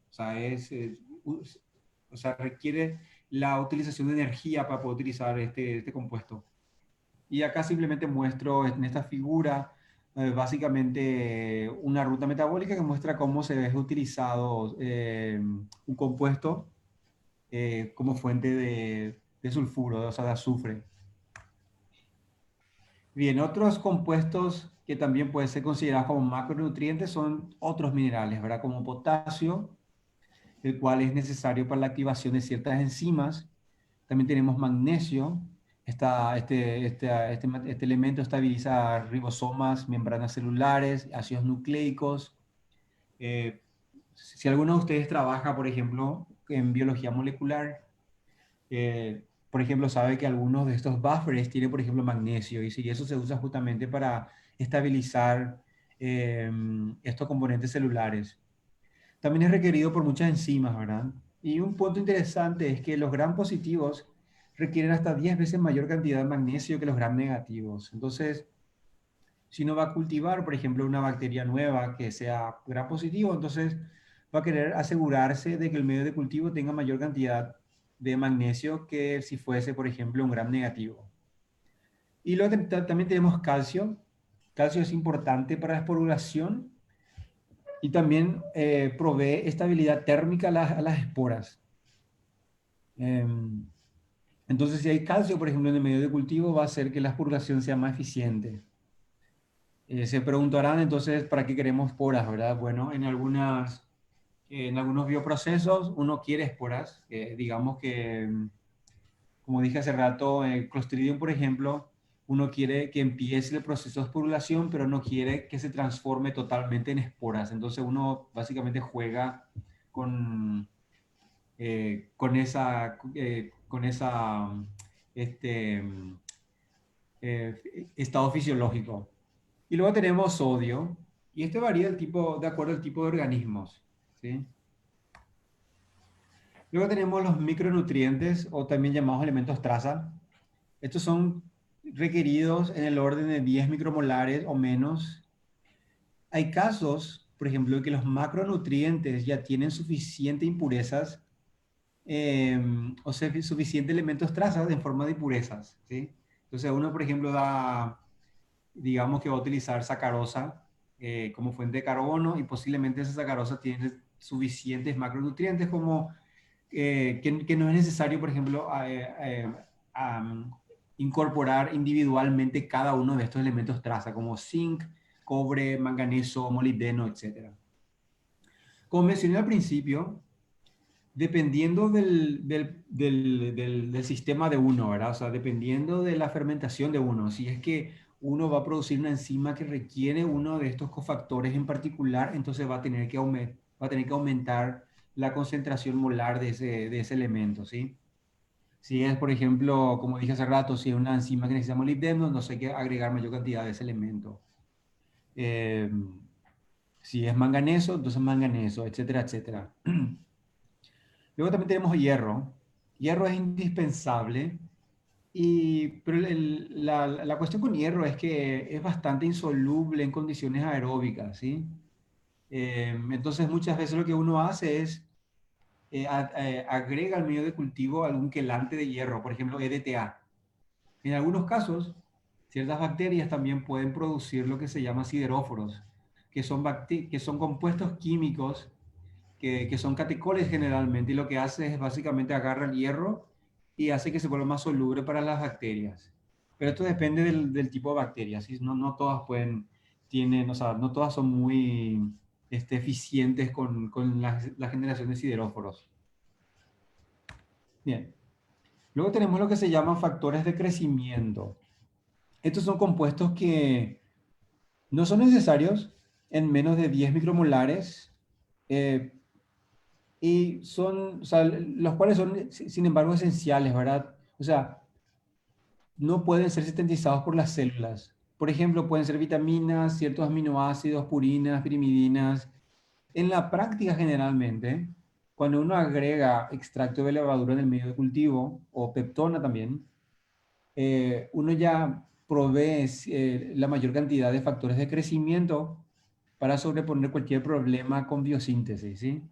O sea, requiere la utilización de energía para poder utilizar este compuesto. Y acá simplemente muestro en esta figura básicamente una ruta metabólica que muestra cómo se ve utilizado un compuesto como fuente de sulfuro, o sea, de azufre. Bien, otros compuestos que también pueden ser considerados como macronutrientes son otros minerales, ¿verdad? Como potasio, el cual es necesario para la activación de ciertas enzimas. También tenemos magnesio. Este elemento estabiliza ribosomas, membranas celulares, ácidos nucleicos. Eh, si alguno de ustedes trabaja, por ejemplo, en biología molecular, por ejemplo, sabe que algunos de estos buffers tienen, por ejemplo, magnesio, y si eso se usa justamente para estabilizar estos componentes celulares. También es requerido por muchas enzimas, ¿verdad? Y un punto interesante es que los gram positivos requieren hasta 10 veces mayor cantidad de magnesio que los gram negativos. Entonces, si uno va a cultivar, por ejemplo, una bacteria nueva que sea gram positivo, entonces va a querer asegurarse de que el medio de cultivo tenga mayor cantidad de magnesio que si fuese, por ejemplo, un gram negativo. Y luego también tenemos calcio. Calcio es importante para la esporulación y también provee estabilidad térmica a las esporas. Entonces, si hay calcio, por ejemplo, en el medio de cultivo, va a hacer que la esporulación sea más eficiente. Se preguntarán entonces, ¿para qué queremos esporas, verdad? Bueno, en algunos bioprocesos uno quiere esporas. Digamos que, como dije hace rato, el Clostridium, por ejemplo, uno quiere que empiece el proceso de esporulación, pero no quiere que se transforme totalmente en esporas. Entonces uno básicamente juega con, con esa este, estado fisiológico. Y luego tenemos sodio, y este varía de acuerdo al tipo de organismos, ¿sí? Luego tenemos los micronutrientes, o también llamados elementos traza. Estos son requeridos en el orden de 10 micromolares o menos. Hay casos, por ejemplo, en que los macronutrientes ya tienen suficiente impurezas, o sea, suficiente elementos trazas en forma de impurezas, ¿sí? Entonces uno, por ejemplo, digamos que va a utilizar sacarosa como fuente de carbono y posiblemente esa sacarosa tiene suficientes macronutrientes como que no es necesario, por ejemplo, incorporar individualmente cada uno de estos elementos traza, como zinc, cobre, manganeso, molibdeno, etc. Como mencioné al principio, dependiendo del sistema de uno, ¿verdad? O sea, dependiendo de la fermentación de uno, si es que uno va a producir una enzima que requiere uno de estos cofactores en particular, entonces va a tener que aumentar la concentración molar de ese elemento, ¿sí? Si es, por ejemplo, como dije hace rato, si es una enzima que necesita molibdeno, entonces hay que agregar mayor cantidad de ese elemento. Eh, si es manganeso, entonces manganeso, etcétera, etcétera. Luego también tenemos hierro. Hierro es indispensable, pero la cuestión con hierro es que es bastante insoluble en condiciones aeróbicas, ¿sí? Entonces muchas veces lo que uno hace es agrega al medio de cultivo algún quelante de hierro, por ejemplo EDTA. En algunos casos, ciertas bacterias también pueden producir lo que se llama sideróforos, que son compuestos químicos que son catecoles generalmente, y lo que hace es básicamente agarra el hierro y hace que se vuelva más soluble para las bacterias. Pero esto depende del tipo de bacterias, ¿sí? No todas o sea, no todas son muy eficientes con la generación de sideróforos. Bien. Luego tenemos lo que se llaman factores de crecimiento. Estos son compuestos que no son necesarios en menos de 10 micromolares, eh, y son, o sea, los cuales son, sin embargo, esenciales, ¿verdad? O sea, no pueden ser sintetizados por las células. Por ejemplo, pueden ser vitaminas, ciertos aminoácidos, purinas, pirimidinas. En la práctica, generalmente, cuando uno agrega extracto de levadura en el medio de cultivo, o peptona también, uno ya provee la mayor cantidad de factores de crecimiento para sobreponer cualquier problema con biosíntesis, ¿sí?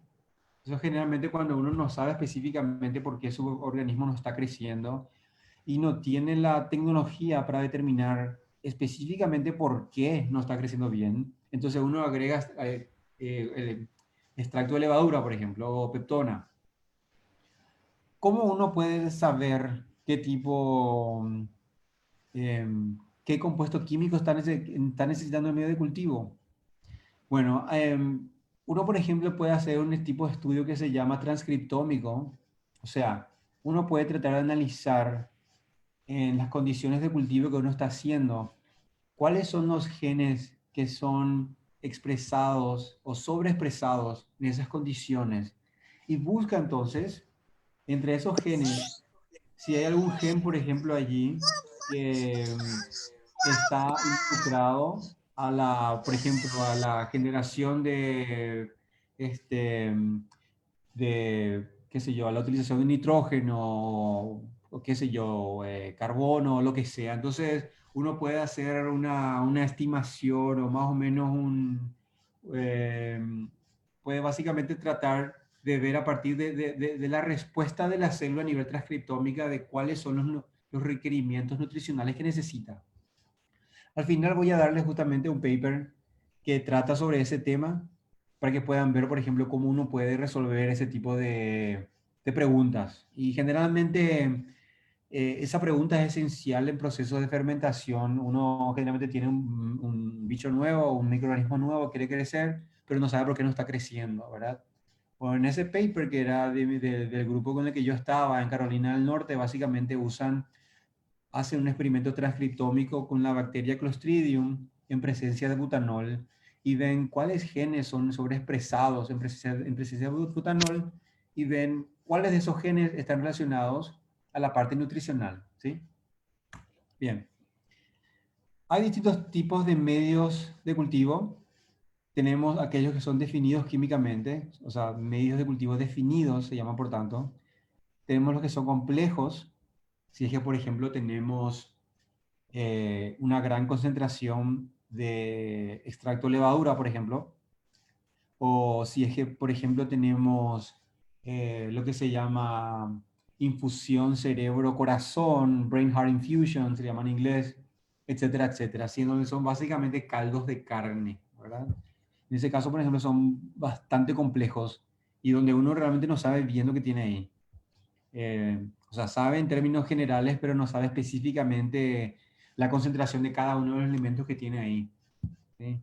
Eso generalmente cuando uno no sabe específicamente por qué su organismo no está creciendo y no tiene la tecnología para determinar específicamente por qué no está creciendo bien, entonces uno agrega el extracto de levadura, por ejemplo, o peptona. ¿Cómo uno puede saber qué compuesto químico está necesitando el medio de cultivo? Bueno, uno, por ejemplo, puede hacer un tipo de estudio que se llama transcriptómico. O sea, uno puede tratar de analizar en las condiciones de cultivo que uno está haciendo cuáles son los genes que son expresados o sobreexpresados en esas condiciones. Y busca entonces, entre esos genes, si hay algún gen, por ejemplo, allí que está involucrado por ejemplo, a la generación este, qué sé yo, a la utilización de nitrógeno o qué sé yo, carbono o lo que sea. Entonces, uno puede hacer una estimación o más o menos eh, puede básicamente tratar de ver a partir de la respuesta de la célula a nivel transcriptómica de cuáles son los requerimientos nutricionales que necesita. Al final voy a darles justamente un paper que trata sobre ese tema para que puedan ver, por ejemplo, cómo uno puede resolver ese tipo de preguntas. Y generalmente esa pregunta es esencial en procesos de fermentación. Uno generalmente tiene un bicho nuevo, un microorganismo nuevo, quiere crecer, pero no sabe por qué no está creciendo, ¿verdad? Bueno, en ese paper que era del grupo con el que yo estaba en Carolina del Norte, básicamente hacen un experimento transcriptómico con la bacteria Clostridium en presencia de butanol y ven cuáles genes son sobreexpresados en presencia de butanol y ven cuáles de esos genes están relacionados a la parte nutricional, ¿sí? Bien. Hay distintos tipos de medios de cultivo. Tenemos aquellos que son definidos químicamente, o sea, medios de cultivo definidos se llaman por tanto. Tenemos los que son complejos, si es que, por ejemplo, tenemos una gran concentración de extracto de levadura, por ejemplo, o si es que, por ejemplo, tenemos lo que se llama infusión cerebro-corazón, brain heart infusion, se llama en inglés, etcétera, etcétera, siendo que son básicamente caldos de carne, ¿verdad? En ese caso, por ejemplo, son bastante complejos y donde uno realmente no sabe bien lo que tiene ahí. O sea, sabe en términos generales, pero no sabe específicamente la concentración de cada uno de los elementos que tiene ahí, ¿sí?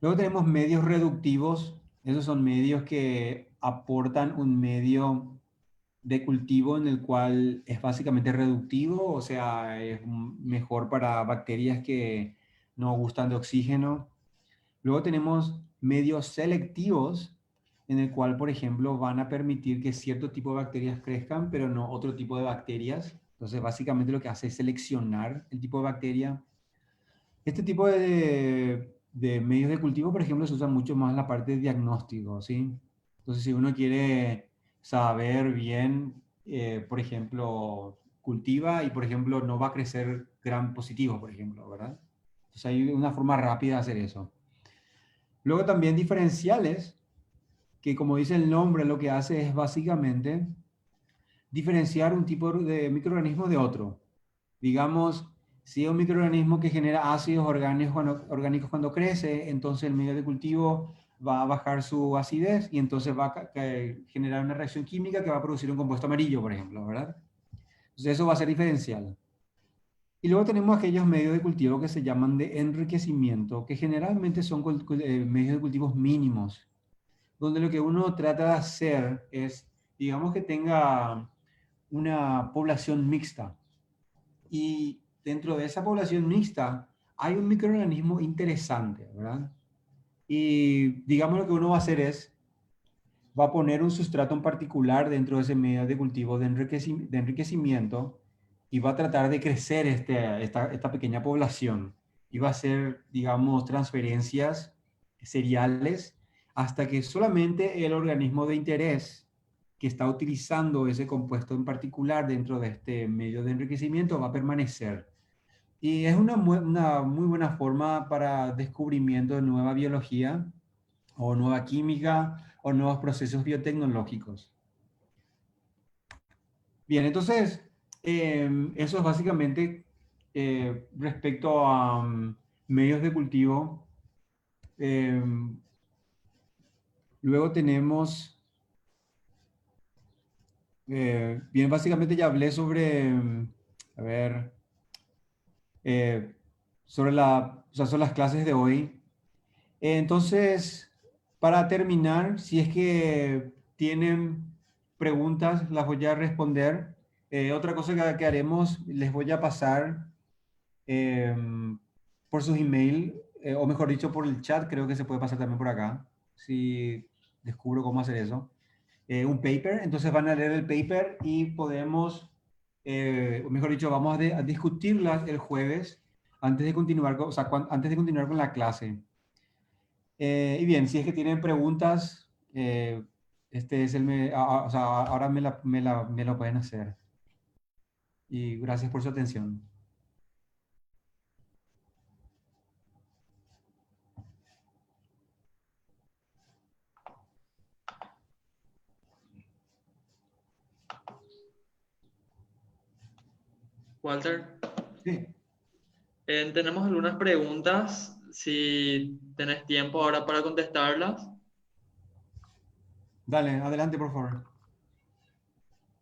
Luego tenemos medios reductivos. Esos son medios que aportan un medio de cultivo en el cual es básicamente reductivo, o sea, es mejor para bacterias que no gustan de oxígeno. Luego tenemos medios selectivos, en el cual, por ejemplo, van a permitir que cierto tipo de bacterias crezcan, pero no otro tipo de bacterias. Entonces, básicamente lo que hace es seleccionar el tipo de bacteria. Este tipo de medios de cultivo, por ejemplo, se usa mucho más en la parte de diagnóstico, ¿sí? Entonces, si uno quiere saber bien, por ejemplo, cultiva y, por ejemplo, no va a crecer gram positivo, por ejemplo, ¿verdad? Entonces, hay una forma rápida de hacer eso. Luego también diferenciales, que como dice el nombre, lo que hace es básicamente diferenciar un tipo de microorganismo de otro. Digamos, si es un microorganismo que genera ácidos orgánicos cuando crece, entonces el medio de cultivo va a bajar su acidez y entonces va a generar una reacción química que va a producir un compuesto amarillo, por ejemplo, ¿verdad? Entonces eso va a ser diferencial. Y luego tenemos aquellos medios de cultivo que se llaman de enriquecimiento, que generalmente son medios de cultivos mínimos, donde lo que uno trata de hacer es, digamos que tenga una población mixta. Y dentro de esa población mixta hay un microorganismo interesante, ¿verdad? Y digamos lo que uno va a hacer es, va a poner un sustrato en particular dentro de ese medio de cultivo de enriquecimiento y va a tratar de crecer esta pequeña población. Y va a hacer, digamos, transferencias seriales hasta que solamente el organismo de interés que está utilizando ese compuesto en particular dentro de este medio de enriquecimiento va a permanecer. Y es una muy buena forma para descubrimiento de nueva biología o nueva química o nuevos procesos biotecnológicos. Bien, entonces, eso es básicamente respecto a medios de cultivo. Eh, Luego tenemos, bien, básicamente ya hablé sobre, a ver, eh, o sea, son las clases de hoy. Entonces, para terminar, si es que tienen preguntas, las voy a responder. Otra cosa que haremos, les voy a pasar eh, por sus email, o mejor dicho, por el chat, creo que se puede pasar también por acá, si descubro cómo hacer eso. Un paper, entonces van a leer el paper y podemos, o mejor dicho, vamos a discutirlas el jueves antes de continuar o sea, antes de continuar con la clase. Y bien, si es que tienen preguntas, este es o sea, ahora me lo pueden hacer. y gracias por su atención. Walter, Sí, tenemos algunas preguntas, si tenés tiempo ahora para contestarlas. dale, adelante por favor.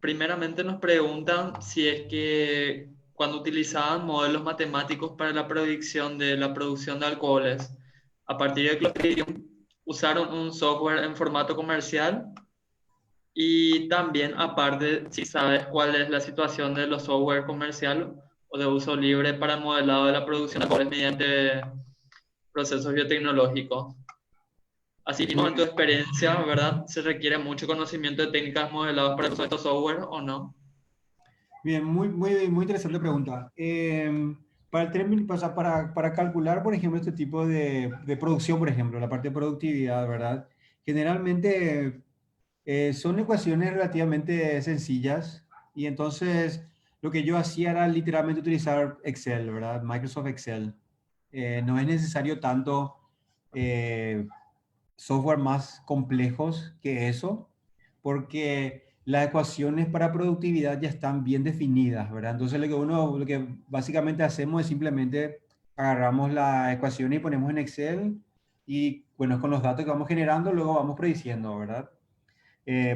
Primeramente nos preguntan si es que cuando utilizaban modelos matemáticos para la predicción de la producción de alcoholes, a partir de Clostridium, usaron un software en formato comercial y también aparte si sabes cuál es la situación de los software comercial o de uso libre para el modelado de la producción de alcoholes mediante procesos biotecnológicos. Asimismo, Muy en tu experiencia, ¿verdad? ¿Se requiere mucho conocimiento de técnicas modeladas para el uso de estos software o no? bien, muy interesante pregunta. Para el término, o sea, para calcular, por ejemplo, este tipo de producción, por ejemplo, la parte de productividad, ¿verdad? Generalmente son ecuaciones relativamente sencillas y entonces lo que yo hacía era literalmente utilizar Excel, ¿verdad? Microsoft Excel. No es necesario tanto eh, software más complejos que eso, porque las ecuaciones para productividad ya están bien definidas, ¿verdad? Entonces lo que básicamente hacemos es simplemente agarramos la ecuación y ponemos en Excel y bueno, con los datos que vamos generando, luego vamos prediciendo, ¿verdad?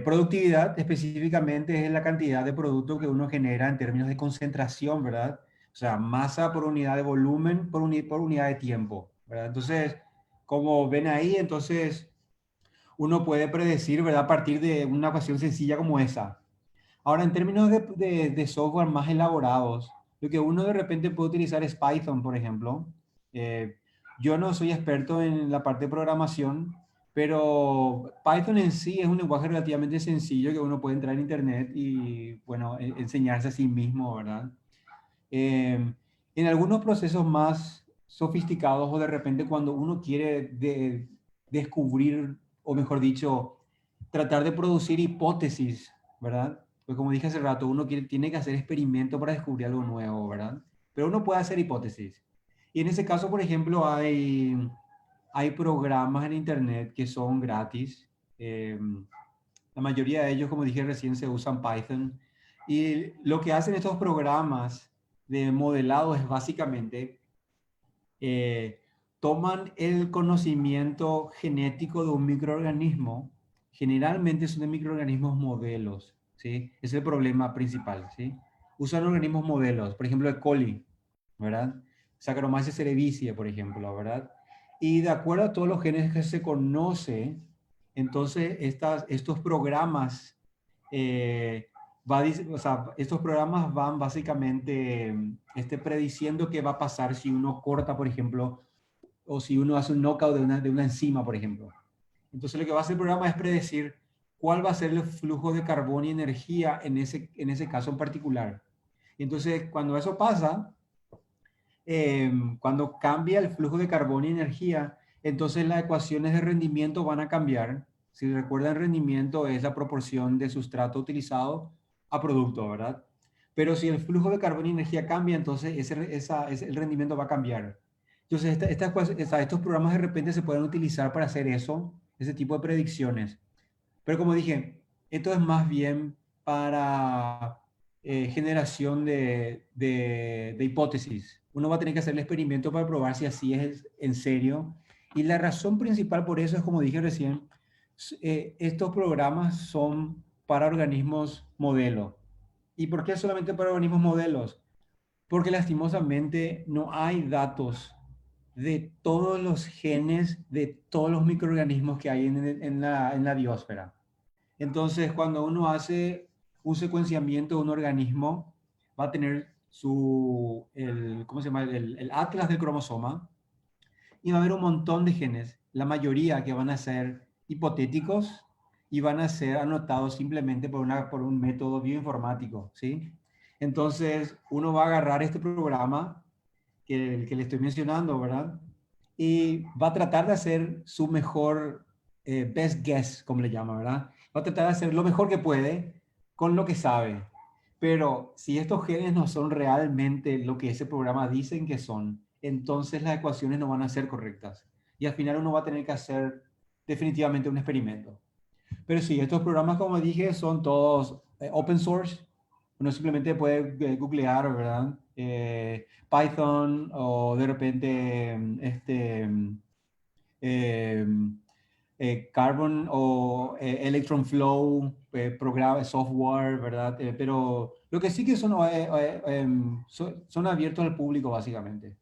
Productividad específicamente es la cantidad de producto que uno genera en términos de concentración, ¿verdad? O sea, masa por unidad de volumen por unidad de tiempo, ¿verdad? Entonces, como ven ahí, entonces uno puede predecir, ¿verdad? A partir de una ecuación sencilla como esa. Ahora, en términos de software más elaborados, lo que uno de repente puede utilizar es Python, por ejemplo. Eh, yo no soy experto en la parte de programación, pero Python en sí es un lenguaje relativamente sencillo que uno puede entrar en Internet y, bueno, enseñarse a sí mismo, ¿verdad? En algunos procesos más sofisticados o de repente cuando uno quiere descubrir, o mejor dicho, tratar de producir hipótesis, ¿verdad? Pues como dije hace rato, tiene que hacer experimentos para descubrir algo nuevo, ¿verdad? Pero uno puede hacer hipótesis. Y en ese caso, por ejemplo, hay programas en Internet que son gratis. La mayoría de ellos, como dije recién, se usan Python. Y lo que hacen estos programas de modelado es básicamente eh, toman el conocimiento genético de un microorganismo, generalmente son de microorganismos modelos, ¿sí? Es el problema principal, ¿sí? Usan organismos modelos, por ejemplo, E. coli, ¿verdad? Saccharomyces cerevisiae, por ejemplo, ¿verdad? Y de acuerdo a todos los genes que se conoce, entonces estos programas eh, o sea, estos programas van básicamente prediciendo qué va a pasar si uno corta, por ejemplo, o si uno hace un knockout de una enzima, por ejemplo. Entonces lo que va a hacer el programa es predecir cuál va a ser el flujo de carbón y energía en ese caso en particular. Entonces, cuando eso pasa, cuando cambia el flujo de carbón y energía, entonces las ecuaciones de rendimiento van a cambiar. Si recuerdan, rendimiento es la proporción de sustrato utilizado a producto, ¿verdad? Pero si el flujo de carbón y energía cambia, entonces el rendimiento va a cambiar. Entonces, estos programas de repente se pueden utilizar para hacer eso, ese tipo de predicciones. Pero como dije, esto es más bien para generación de hipótesis. Uno va a tener que hacer el experimento para probar si así es en serio. Y la razón principal por eso es, como dije recién, estos programas son para organismos modelo. ¿Y por qué solamente para organismos modelos? Porque lastimosamente no hay datos de todos los genes de todos los microorganismos que hay en la biosfera. Entonces, cuando uno hace un secuenciamiento de un organismo, va a tener ¿cómo se llama? El atlas del cromosoma y va a haber un montón de genes, la mayoría que van a ser hipotéticos y van a ser anotados simplemente por un método bioinformático, ¿sí? Entonces, uno va a agarrar este programa el que le estoy mencionando, ¿verdad? Y va a tratar de hacer su mejor best guess, como le llama, ¿verdad? Va a tratar de hacer lo mejor que puede con lo que sabe. Pero si estos genes no son realmente lo que ese programa dicen que son, entonces las ecuaciones no van a ser correctas. Y al final uno va a tener que hacer definitivamente un experimento. Pero sí, estos programas, como dije, son todos open source. Uno simplemente puede googlear, ¿verdad? Python o de repente eh, Carbon o Electron Flow, programa, software, ¿verdad? Pero lo que sí que son, son abiertos al público, básicamente.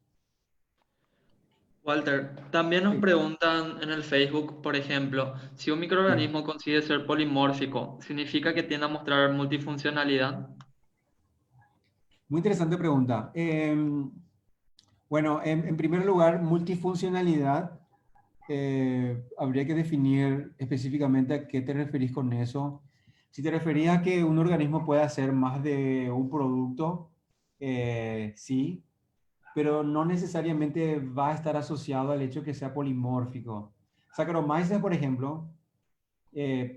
Walter, también nos Sí, preguntan en el Facebook, por ejemplo, si un sí. microorganismo consigue ser polimórfico, ¿significa que tiende a mostrar multifuncionalidad? Muy interesante pregunta. Bueno, en primer lugar, multifuncionalidad. Habría que definir específicamente a qué te referís con eso. Si te referís a que un organismo puede hacer más de un producto, sí, pero no necesariamente va a estar asociado al hecho que sea polimórfico. Saccharomyces, por ejemplo,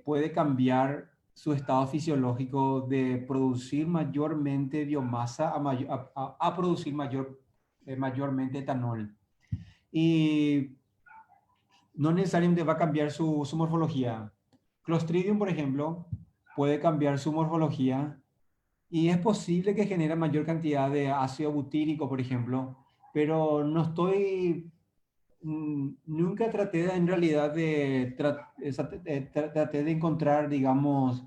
puede cambiar su estado fisiológico de producir mayormente biomasa a producir mayormente etanol. Y no necesariamente va a cambiar su morfología. Clostridium, por ejemplo, puede cambiar su morfología y es posible que genere mayor cantidad de ácido butírico, por ejemplo, pero no estoy, nunca traté en realidad traté de encontrar, digamos,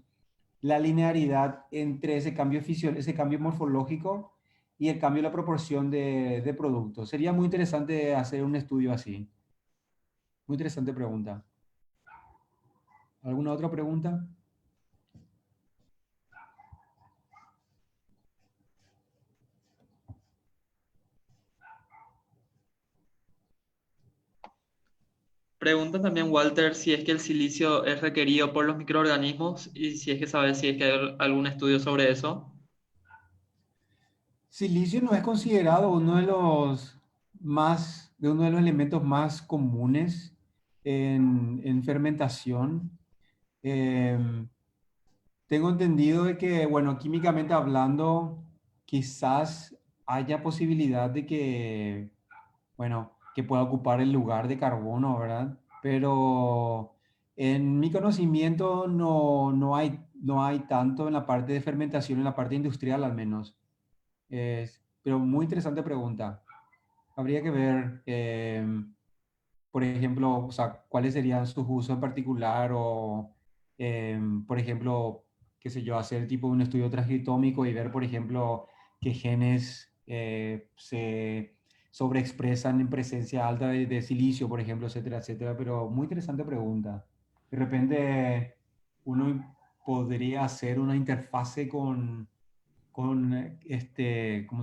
la linearidad entre ese cambio ese cambio morfológico y el cambio de la proporción de productos. Sería muy interesante hacer un estudio así. Muy interesante pregunta. ¿Alguna otra pregunta? Pregunta también Walter si es que el silicio es requerido por los microorganismos y si es que sabes si es que hay algún estudio sobre eso. Silicio no es considerado uno de los elementos más comunes en fermentación. Eh, Tengo entendido de que, bueno, químicamente hablando, quizás haya posibilidad de que, bueno, que pueda ocupar el lugar de carbono, ¿verdad? Pero en mi conocimiento no hay tanto en la parte de fermentación, en la parte industrial al menos. Pero muy interesante pregunta. Habría que ver, por ejemplo, o sea, cuáles serían sus usos en particular o, por ejemplo, qué sé yo, hacer tipo un estudio transcriptómico y ver, por ejemplo, qué genes se sobreexpresan en presencia alta de silicio, por ejemplo, etcétera, etcétera. Pero muy interesante pregunta. De repente, uno podría hacer una interfase ¿cómo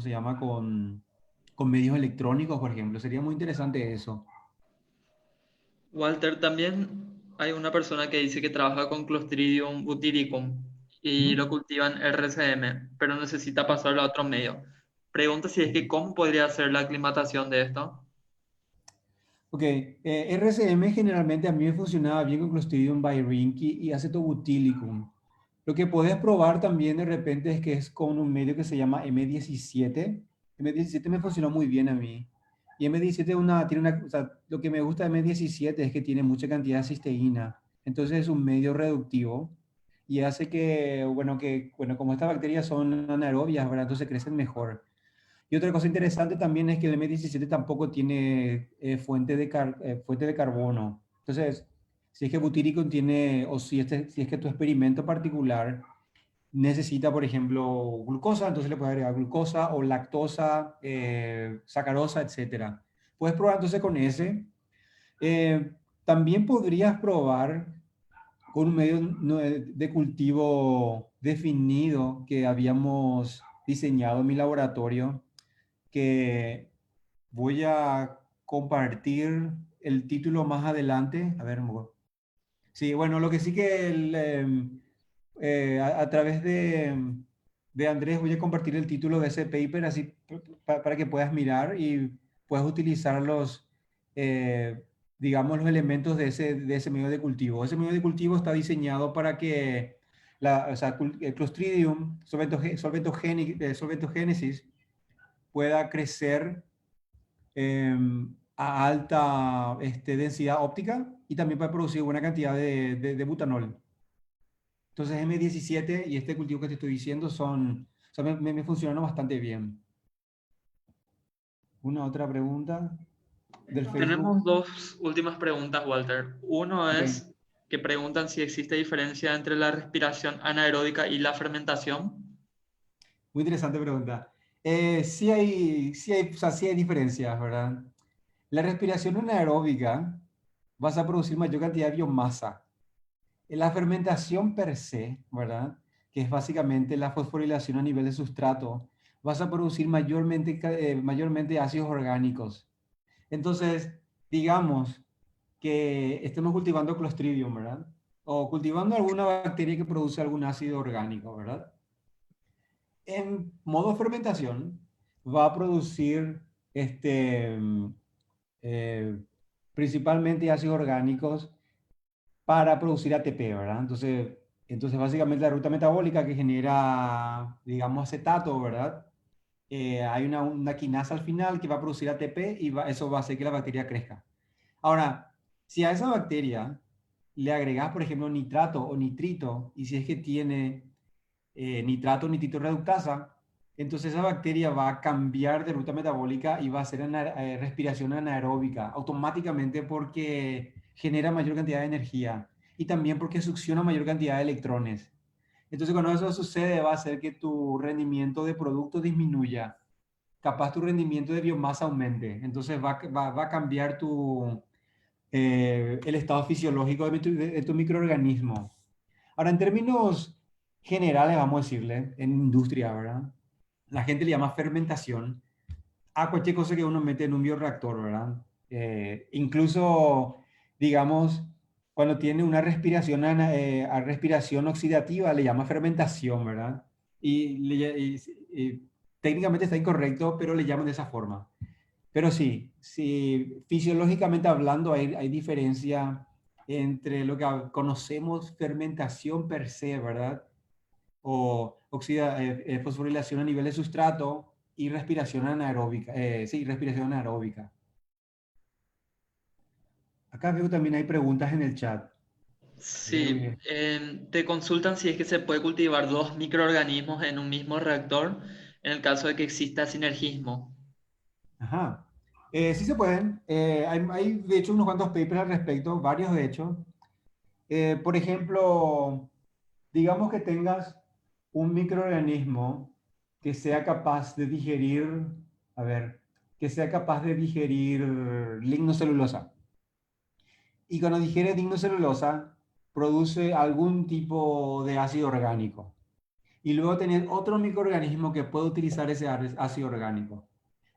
se llama? Con medios electrónicos, por ejemplo. Sería muy interesante eso. Walter, también hay una persona que dice que trabaja con Clostridium butyricum y Ujú. lo cultiva en RCM, pero necesita pasarlo a otro medio. Pregunta si es que cómo podría ser la aclimatación de esto. Ok, RCM generalmente a mí me funcionaba bien con Clostridium bairinki y acetobutylicum. Lo que podés probar también de repente es que es con un medio que se llama M17. M17 me funcionó muy bien a mí. Y M17 o sea, lo que me gusta de M17 es que tiene mucha cantidad de cisteína. Entonces es un medio reductivo y hace bueno, como estas bacterias son anaerobias, ¿verdad? Entonces crecen mejor. Y otra cosa interesante también es que el M17 tampoco tiene fuente de carbono. Entonces, si es que butírico tiene, o si es que tu experimento particular necesita, por ejemplo, glucosa, entonces le puedes agregar glucosa o lactosa, sacarosa, etcétera. Puedes probar entonces con ese. También podrías probar con un medio de cultivo definido que habíamos diseñado en mi laboratorio que voy a compartir el título más adelante. A ver, sí, bueno, lo que sí que a través de Andrés voy a compartir el título de ese paper así para que puedas mirar y puedas utilizar eh, digamos, los elementos de ese medio de cultivo. Ese medio de cultivo está diseñado para que o sea, el Clostridium solventogénesis pueda crecer a alta densidad óptica y también puede producir buena cantidad de butanol. Entonces M17 y este cultivo que te estoy diciendo o sea, me funcionaron bastante bien. ¿Una otra pregunta del Tenemos Facebook? dos últimas preguntas, Walter. Uno Ok. es que preguntan si existe diferencia entre la respiración anaeróbica y la fermentación. Muy interesante pregunta. O sea, sí hay diferencias, ¿verdad? La respiración anaeróbica vas a producir mayor cantidad de biomasa. La fermentación per se, ¿verdad? Que es básicamente la fosforilación a nivel de sustrato, vas a producir mayormente ácidos orgánicos. Entonces, digamos que estemos cultivando Clostridium, ¿verdad? O cultivando alguna bacteria que produce algún ácido orgánico, ¿verdad? En modo fermentación va a producir eh, principalmente ácidos orgánicos para producir ATP, ¿verdad? Entonces básicamente la ruta metabólica que genera, digamos, acetato, ¿verdad? Hay una quinasa al final que va a producir ATP y eso va a hacer que la bacteria crezca. Ahora, si a esa bacteria le agregas, por ejemplo, nitrato o nitrito, y si es que tiene nitrato o nitrito reductasa, entonces esa bacteria va a cambiar de ruta metabólica y va a hacer respiración anaeróbica automáticamente porque genera mayor cantidad de energía y también porque succiona mayor cantidad de electrones. Entonces, cuando eso sucede, va a hacer que tu rendimiento de producto disminuya, capaz tu rendimiento de biomasa aumente. Entonces, va a cambiar el estado fisiológico de tu microorganismo. Ahora, en términos generales, vamos a decirle, en industria, ¿verdad? La gente le llama fermentación a cualquier cosa que uno mete en un bioreactor, ¿verdad? Incluso, digamos, cuando tiene una a respiración oxidativa, le llama fermentación, ¿verdad? Y técnicamente está incorrecto, pero le llaman de esa forma. Pero sí, fisiológicamente hablando hay diferencia entre lo que conocemos fermentación per se, ¿verdad? O fosforilación a nivel de sustrato y respiración anaeróbica. Sí, respiración anaeróbica. Acá veo también hay preguntas en el chat. A ver, Sí, te consultan si es que se puede cultivar dos microorganismos en un mismo reactor en el caso de que exista sinergismo. Ajá. Sí se pueden. Hay, de hecho, unos cuantos papers al respecto, varios de hecho. Por ejemplo, digamos que tengas un microorganismo que sea capaz de digerir, a ver, que sea capaz de digerir lignocelulosa. Y cuando digiere lignocelulosa, produce algún tipo de ácido orgánico. Y luego tener otro microorganismo que puede utilizar ese ácido orgánico.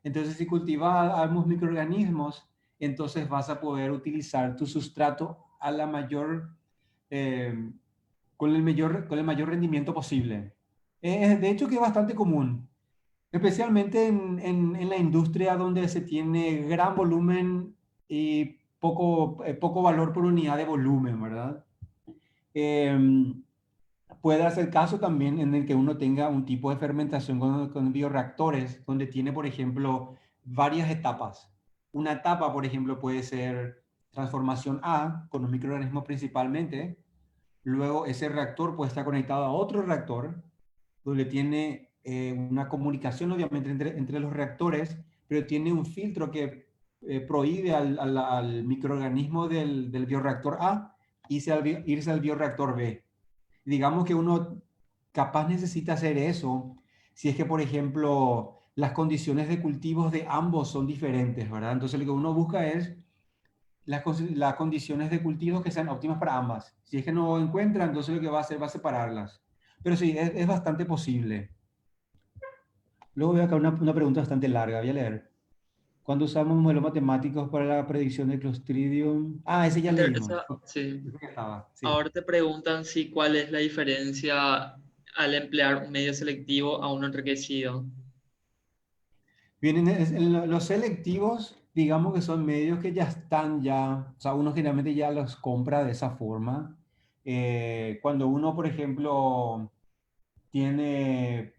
Entonces, si cultivas algunos microorganismos, entonces vas a poder utilizar tu sustrato a la eh, con el mayor rendimiento posible. De hecho, que es bastante común, especialmente en la industria donde se tiene gran volumen y poco valor por unidad de volumen, ¿verdad? Em, Puede hacer caso también en el que uno tenga un tipo de fermentación con bioreactores, donde tiene, por ejemplo, varias etapas. Una etapa, por ejemplo, puede ser transformación A, con un microorganismo principalmente. Luego ese reactor puede estar conectado a otro reactor, donde tiene una comunicación, obviamente, entre los reactores, pero tiene un filtro que prohíbe al microorganismo del bioreactor A irse al bioreactor B. Digamos que uno capaz necesita hacer eso si es que, por ejemplo, las condiciones de cultivos de ambos son diferentes, ¿verdad? Entonces lo que uno busca es las condiciones de cultivo que sean óptimas para ambas. Si es que no encuentra, entonces lo que va a hacer va a separarlas. Pero sí, es bastante posible. Luego voy acá una pregunta bastante larga, voy a leer. ¿Cuándo usamos modelos matemáticos para la predicción de Clostridium? Ah, ese ya leímos. Sí. Ese ya estaba, sí. Ahora te preguntan si cuál es la diferencia al emplear un medio selectivo a uno enriquecido. Bien, los selectivos, digamos que son medios que ya están ya, o sea, uno generalmente ya los compra de esa forma. Cuando uno, por ejemplo, tiene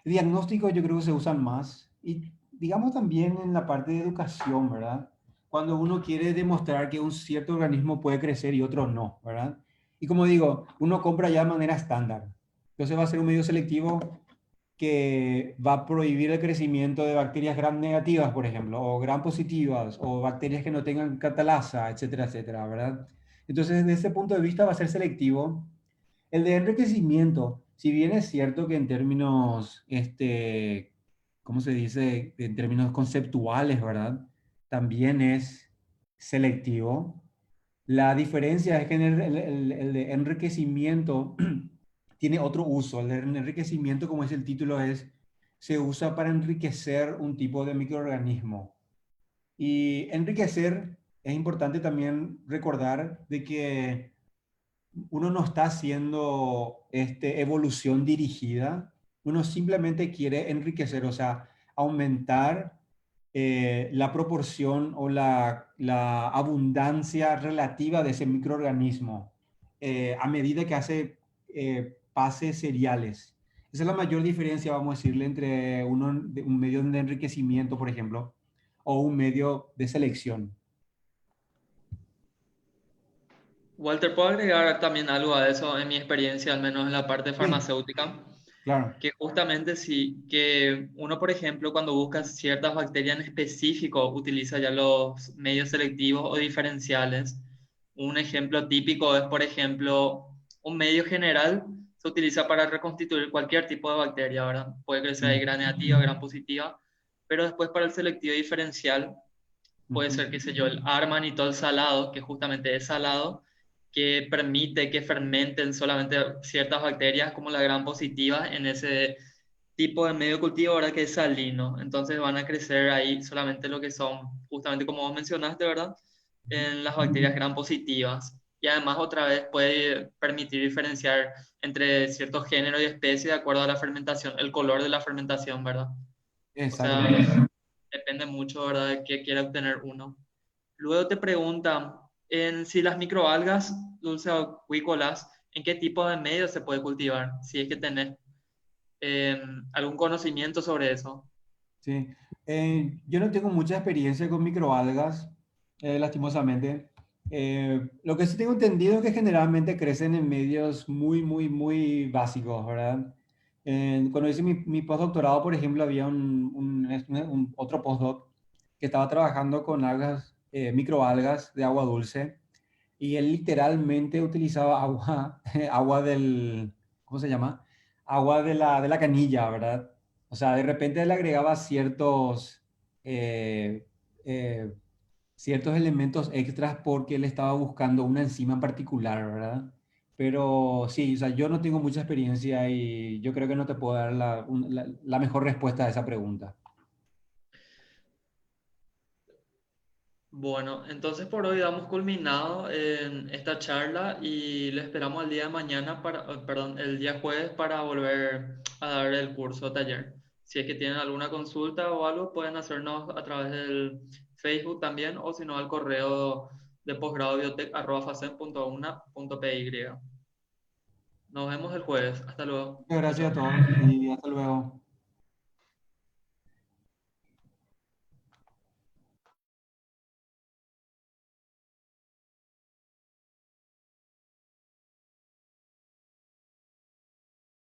diagnóstico, yo creo que se usan más. Y digamos también en la parte de educación, ¿verdad? Cuando uno quiere demostrar que un cierto organismo puede crecer y otro no, ¿verdad? Y como digo, uno compra ya de manera estándar. Entonces va a ser un medio selectivo que va a prohibir el crecimiento de bacterias gram negativas, por ejemplo, o gram positivas, o bacterias que no tengan catalasa, etcétera, etcétera, ¿verdad? Entonces, desde ese punto de vista va a ser selectivo. El de enriquecimiento, si bien es cierto que en términos, ¿cómo se dice? En términos conceptuales, ¿verdad? También es selectivo. La diferencia es que en el de enriquecimiento tiene otro uso. El de enriquecimiento, como es el título, se usa para enriquecer un tipo de microorganismo. Y enriquecer es importante también recordar de que uno no está haciendo evolución dirigida, uno simplemente quiere enriquecer, o sea, aumentar la proporción o la abundancia relativa de ese microorganismo a medida que hace pases seriales. Esa es la mayor diferencia, vamos a decirle, entre un medio de enriquecimiento, por ejemplo, o un medio de selección. Walter, ¿puedo agregar también algo a eso en mi experiencia, al menos en la parte Sí, farmacéutica? claro. Que justamente sí, que uno, por ejemplo, cuando busca ciertas bacterias en específico, utiliza ya los medios selectivos o diferenciales. Un ejemplo típico es, por ejemplo, un medio general se utiliza para reconstituir cualquier tipo de bacteria, ¿verdad? Puede crecer ahí Mm, gran negativa, gran positiva, pero después para el selectivo diferencial puede ujú. ser, qué sé yo, el armanitol salado, que justamente es salado, que permite que fermenten solamente ciertas bacterias como la gram positiva en ese tipo de medio cultivo, ¿verdad? Que es salino. Entonces van a crecer ahí solamente lo que son, justamente como vos mencionaste, ¿verdad? En las bacterias gram positivas. Y además otra vez puede permitir diferenciar entre ciertos géneros y especies de acuerdo a la fermentación, el color de la fermentación, ¿verdad? O sea, Exactamente. depende mucho, ¿verdad? De qué quiera obtener uno. Luego te pregunta en si las microalgas dulceacuícolas, ¿en qué tipo de medio se puede cultivar? Si es que tenés eh, algún conocimiento sobre eso. Sí. Yo no tengo mucha experiencia con microalgas, lastimosamente. Lo que sí tengo entendido es que generalmente crecen en medios muy, muy, muy básicos, ¿verdad? Cuando hice mi postdoctorado, por ejemplo, había otro postdoc que estaba trabajando con algas, microalgas de agua dulce, y él literalmente utilizaba agua, agua ¿cómo se llama? Agua de la canilla, ¿verdad? O sea, de repente le agregaba eh, eh, ciertos elementos extras porque él estaba buscando una enzima en particular, ¿verdad? Pero sí, o sea, yo no tengo mucha experiencia y yo creo que no te puedo dar la mejor respuesta a esa pregunta. Bueno, entonces por hoy damos culminado en esta charla y le esperamos el día de mañana perdón, el día jueves para volver a dar el curso taller. Si es que tienen alguna consulta o algo, pueden hacernos a través del Facebook también o si no al correo de posgradobiotech@facen.una.py. Nos vemos el jueves. Hasta luego. Muchas Chao, gracias a chao. todos y hasta luego.